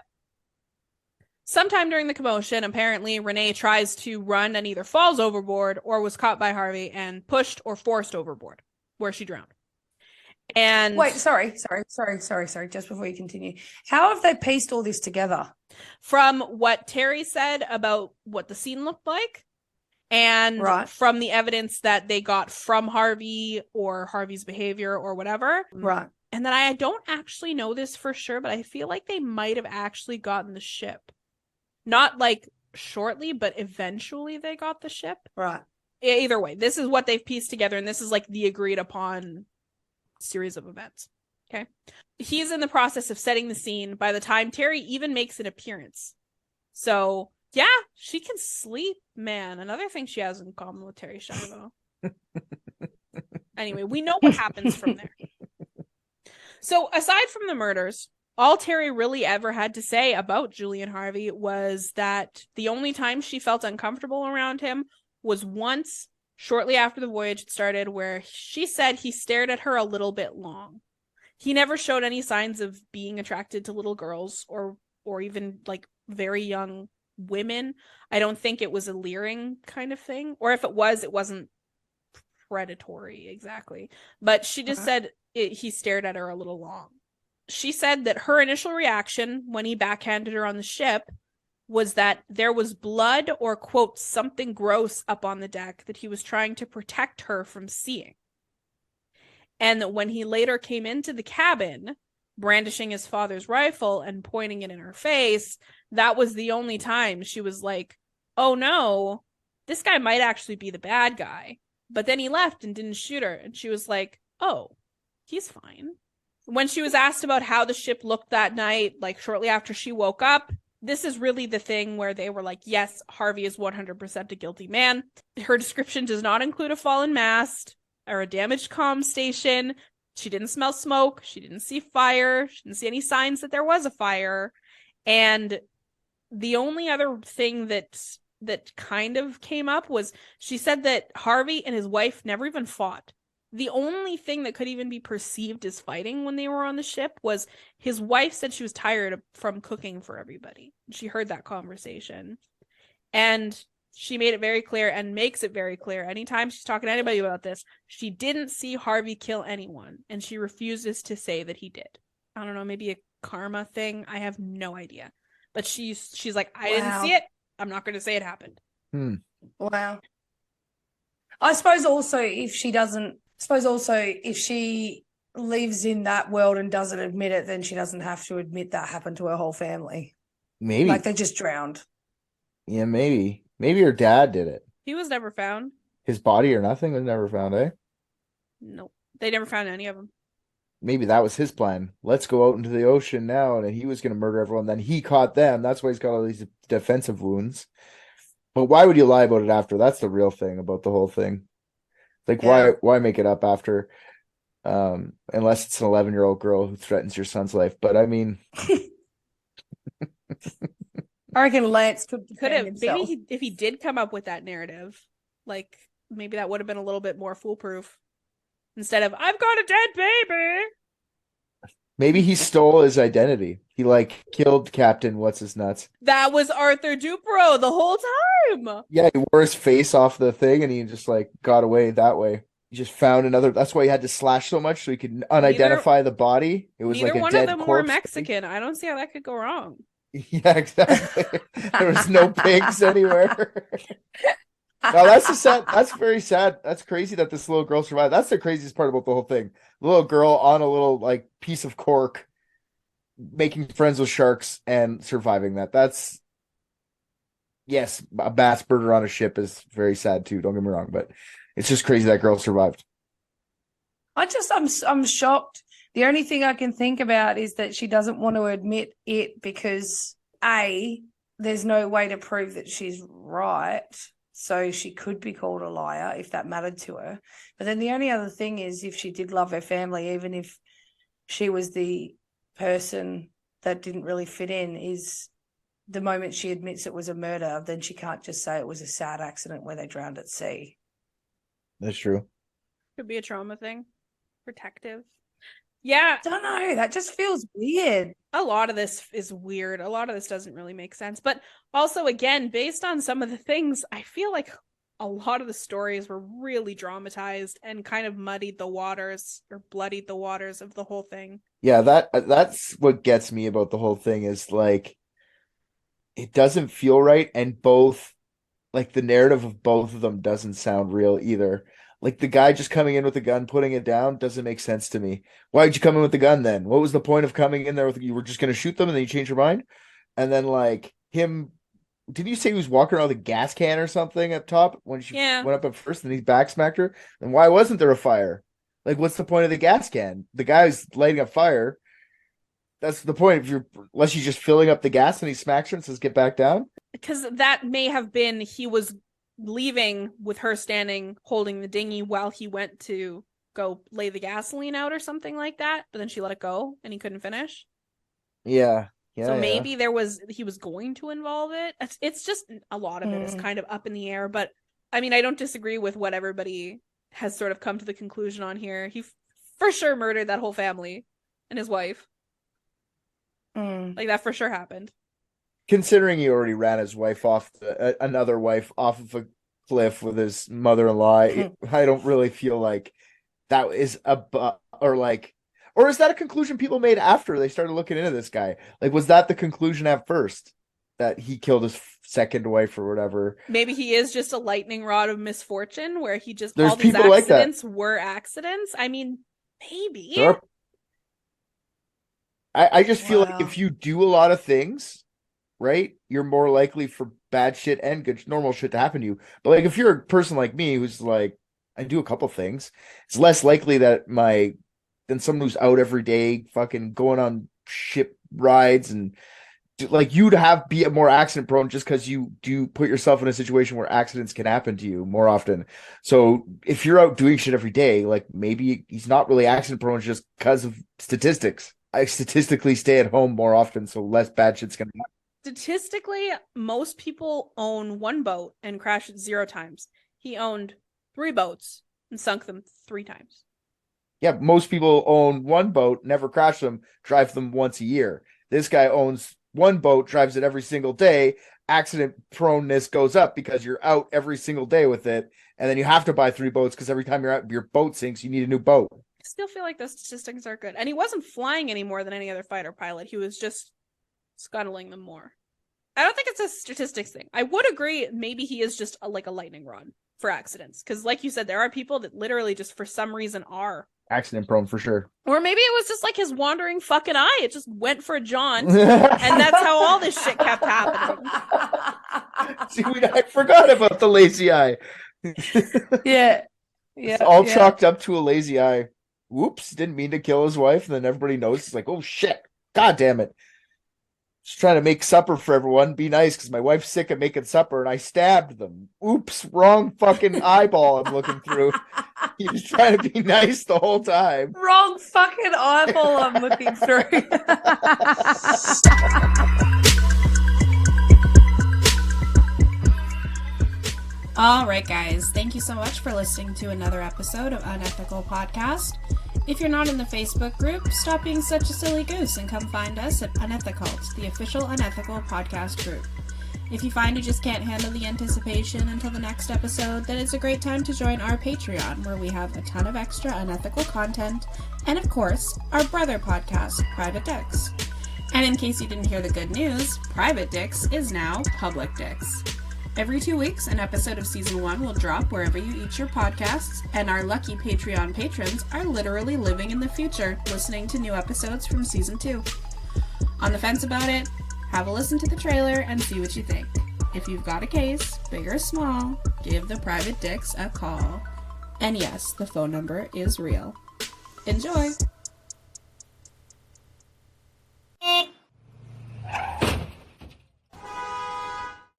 Sometime during the commotion, apparently Renee tries to run and either falls overboard or was caught by Harvey and pushed or forced overboard, where she drowned. And Wait, sorry. Just before you continue, how have they pieced all this together? from what Terry said about what the scene looked like, and Right. from the evidence that they got from Harvey or Harvey's behavior or whatever. Right. And then I don't actually know this for sure, but I feel like they might have actually gotten the ship. Not like shortly, but eventually they got the ship. Right. Either way, this is what they've pieced together, and this is like the agreed upon series of events. Okay. He's in the process of setting the scene by the time Terry even makes an appearance. So yeah, she can sleep, man. Another thing she has in common with Terry Schiavo. Anyway, we know what happens from there. So aside from the murders, all Terry really ever had to say about Julian Harvey was that the only time she felt uncomfortable around him was once shortly after the voyage had started, where she said he stared at her a little bit long. He never showed any signs of being attracted to little girls or even like very young women. I don't think it was a leering kind of thing, or if it was, it wasn't predatory exactly. But she just said he stared at her a little long. She said that her initial reaction when he backhanded her on the ship was that there was blood or, quote, something gross up on the deck that he was trying to protect her from seeing. And that when he later came into the cabin, brandishing his father's rifle and pointing it in her face, that was the only time she was like, oh no, this guy might actually be the bad guy. But then he left and didn't shoot her. And she was like, oh, he's fine. When she was asked about how the ship looked that night, like shortly after she woke up, this is really the thing where they were like, yes, Harvey is 100% a guilty man. Her description does not include a fallen mast or a damaged comm station. She didn't smell smoke. She didn't see fire. She didn't see any signs that there was a fire. And the only other thing that kind of came up was she said that Harvey and his wife never even fought. the only thing that could even be perceived as fighting when they were on the ship was his wife said she was tired from cooking for everybody. She heard that conversation. And she made it very clear and makes it very clear anytime she's talking to anybody about this, she didn't see Harvey kill anyone, and she refuses to say that he did. I don't know, maybe a karma thing. I have no idea. But she's like, I didn't see it. I'm not going to say it happened. Wow. I suppose also if she lives in that world and doesn't admit it, then she doesn't have to admit that happened to her whole family. Maybe. Like they just drowned. Yeah, maybe. Maybe her dad did it. He was never found. His body or nothing was never found, eh? Nope. They never found any of them. Maybe that was his plan. Let's go out into the ocean now, and he was going to murder everyone. Then he caught them. That's why he's got all these defensive wounds. But why would you lie about it after? That's the real thing about the whole thing. Like, why make it up after? Unless it's an 11-year-old girl who threatens your son's life. But I mean, I reckon Lance could have himself. maybe if he did come up with that narrative, like maybe that would have been a little bit more foolproof. Instead of I've got a dead baby. maybe he stole his identity. He like killed Captain What's His Nuts. That was Arthur Dupro the whole time. Yeah, he wore his face off the thing, and he just like got away that way. He just found another. That's why he had to slash so much so he could unidentify the body. It was Neither like a one dead of them corpse. were Mexican. I don't see how that could go wrong. Yeah, exactly. There was no pigs anywhere. No, that's very sad. That's crazy that this little girl survived. That's the craziest part about the whole thing. The little girl on a little like piece of cork, making friends with sharks and surviving that. That's yes, a bass birder on a ship is very sad too. Don't get me wrong, but it's just crazy that girl survived. I'm shocked. The only thing I can think about is that she doesn't want to admit it because there's no way to prove that she's right. So she could be called a liar if that mattered to her. But then the only other thing is if she did love her family, even if she was the person that didn't really fit in, is the moment she admits it was a murder, then she can't just say it was a sad accident where they drowned at sea. That's true. Could be a trauma thing. Protective. Yeah. I don't know. That just feels weird. A lot of this is weird. A lot of this doesn't really make sense. But also, again, based on some of the things, I feel like a lot of the stories were really dramatized and kind of muddied the waters or bloodied the waters of the whole thing. Yeah, that's what gets me about the whole thing is like it doesn't feel right, and both like the narrative of both of them doesn't sound real either. Like the guy just coming in with a gun, putting it down doesn't make sense to me. Why'd you come in with the gun then? What was the point of coming in there with you were just going to shoot them and then you change your mind? And then like him, did you say he was walking around with a gas can or something up top when she went up at first and he back smacked her? And why wasn't there a fire? Like what's the point of the gas can? The guy's lighting a fire. That's the point. Unless he's just filling up the gas and he smacks her and says, "Get back down." Because that may have been he was leaving with her standing holding the dinghy while he went to go lay the gasoline out or something like that, but then she let it go and he couldn't finish. Yeah. So maybe he was going to involve it. It's just a lot of it is kind of up in the air, but I mean I don't disagree with what everybody has sort of come to the conclusion on here. He for sure murdered that whole family and his wife. Like that for sure happened. Considering he already ran his wife off, another wife off of a cliff with his mother-in-law, I don't really feel like that is or is that a conclusion people made after they started looking into this guy? Like, was that the conclusion at first that he killed his second wife or whatever? Maybe he is just a lightning rod of misfortune where he just There's all these people accidents like that. were accidents. I mean, maybe. I just feel like if you do a lot of things, right, you're more likely for bad shit and good normal shit to happen to you. But like if you're a person like me who's like I do a couple things, it's less likely that than someone who's out every day fucking going on ship rides and like you'd be more accident prone just because you do put yourself in a situation where accidents can happen to you more often. So if you're out doing shit every day, like maybe he's not really accident prone just because of statistics. I statistically stay at home more often, so less bad shit's gonna happen. Statistically, most people own one boat and crash it 0 times. He owned 3 boats and sunk them 3 times. Yeah, most people own one boat, never crash them, drive them once a year. This guy owns one boat, drives it every single day. Accident proneness goes up because you're out every single day with it. And then you have to buy 3 boats because every time you're out, your boat sinks, you need a new boat. I still feel like the statistics are good. And he wasn't flying any more than any other fighter pilot. He was just scuttling them more. I don't think it's a statistics thing. I would agree maybe he is just like a lightning rod for accidents. Because like you said, there are people that literally just for some reason are. Accident prone for sure. Or maybe it was just like his wandering fucking eye. It just went for a jaunt. And that's how all this shit kept happening. See, I forgot about the lazy eye. Yeah. It's all chalked up to a lazy eye. Whoops, didn't mean to kill his wife. And then everybody knows. It's like, oh shit. God damn it. Just trying to make supper for everyone. Be nice because my wife's sick of making supper and I stabbed them. Oops, wrong fucking eyeball I'm looking through. He was trying to be nice the whole time. Wrong fucking eyeball I'm looking through. All right, guys. Thank you so much for listening to another episode of Unethical Podcast. If you're not in the Facebook group, stop being such a silly goose and come find us at Unethicult, the official Unethical podcast group. If you find you just can't handle the anticipation until the next episode, then it's a great time to join our Patreon, where we have a ton of extra unethical content, and of course, our brother podcast, Private Dicks. And in case you didn't hear the good news, Private Dicks is now Public Dicks. Every 2 weeks, an episode of Season 1 will drop wherever you eat your podcasts, and our lucky Patreon patrons are literally living in the future, listening to new episodes from Season 2. On the fence about it? Have a listen to the trailer and see what you think. If you've got a case, big or small, give the Private Dicks a call. And yes, the phone number is real. Enjoy!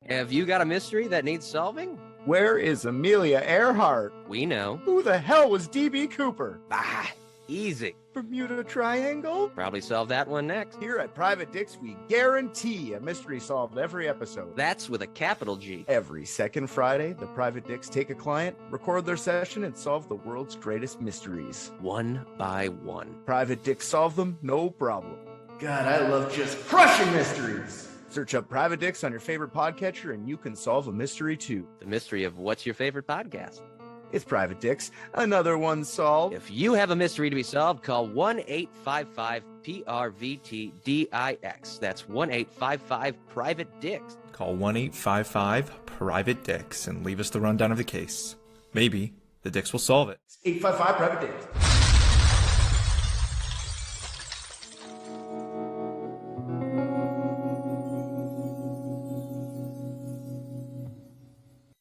Have you got a mystery that needs solving? Where is Amelia Earhart? We know. Who the hell was D.B. Cooper? Ah, easy. Bermuda Triangle? Probably solve that one next. Here at Private Dicks, we guarantee a mystery solved every episode. That's with a capital G. Every second Friday, the Private Dicks take a client, record their session, and solve the world's greatest mysteries. One by one. Private Dicks solve them, no problem. God, I love just crushing mysteries. Search up Private Dicks on your favorite podcatcher, and you can solve a mystery too. The mystery of what's your favorite podcast? It's Private Dicks. Another one solved. If you have a mystery to be solved, call 1-855-PRVT-DIX. That's 1-855-PRIVATE-DICKS. Call 1-855-PRIVATE-DICKS and leave us the rundown of the case. Maybe the Dicks will solve it. 855 Private Dicks.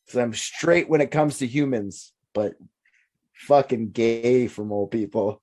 So I'm straight when it comes to humans, but fucking gay from old people.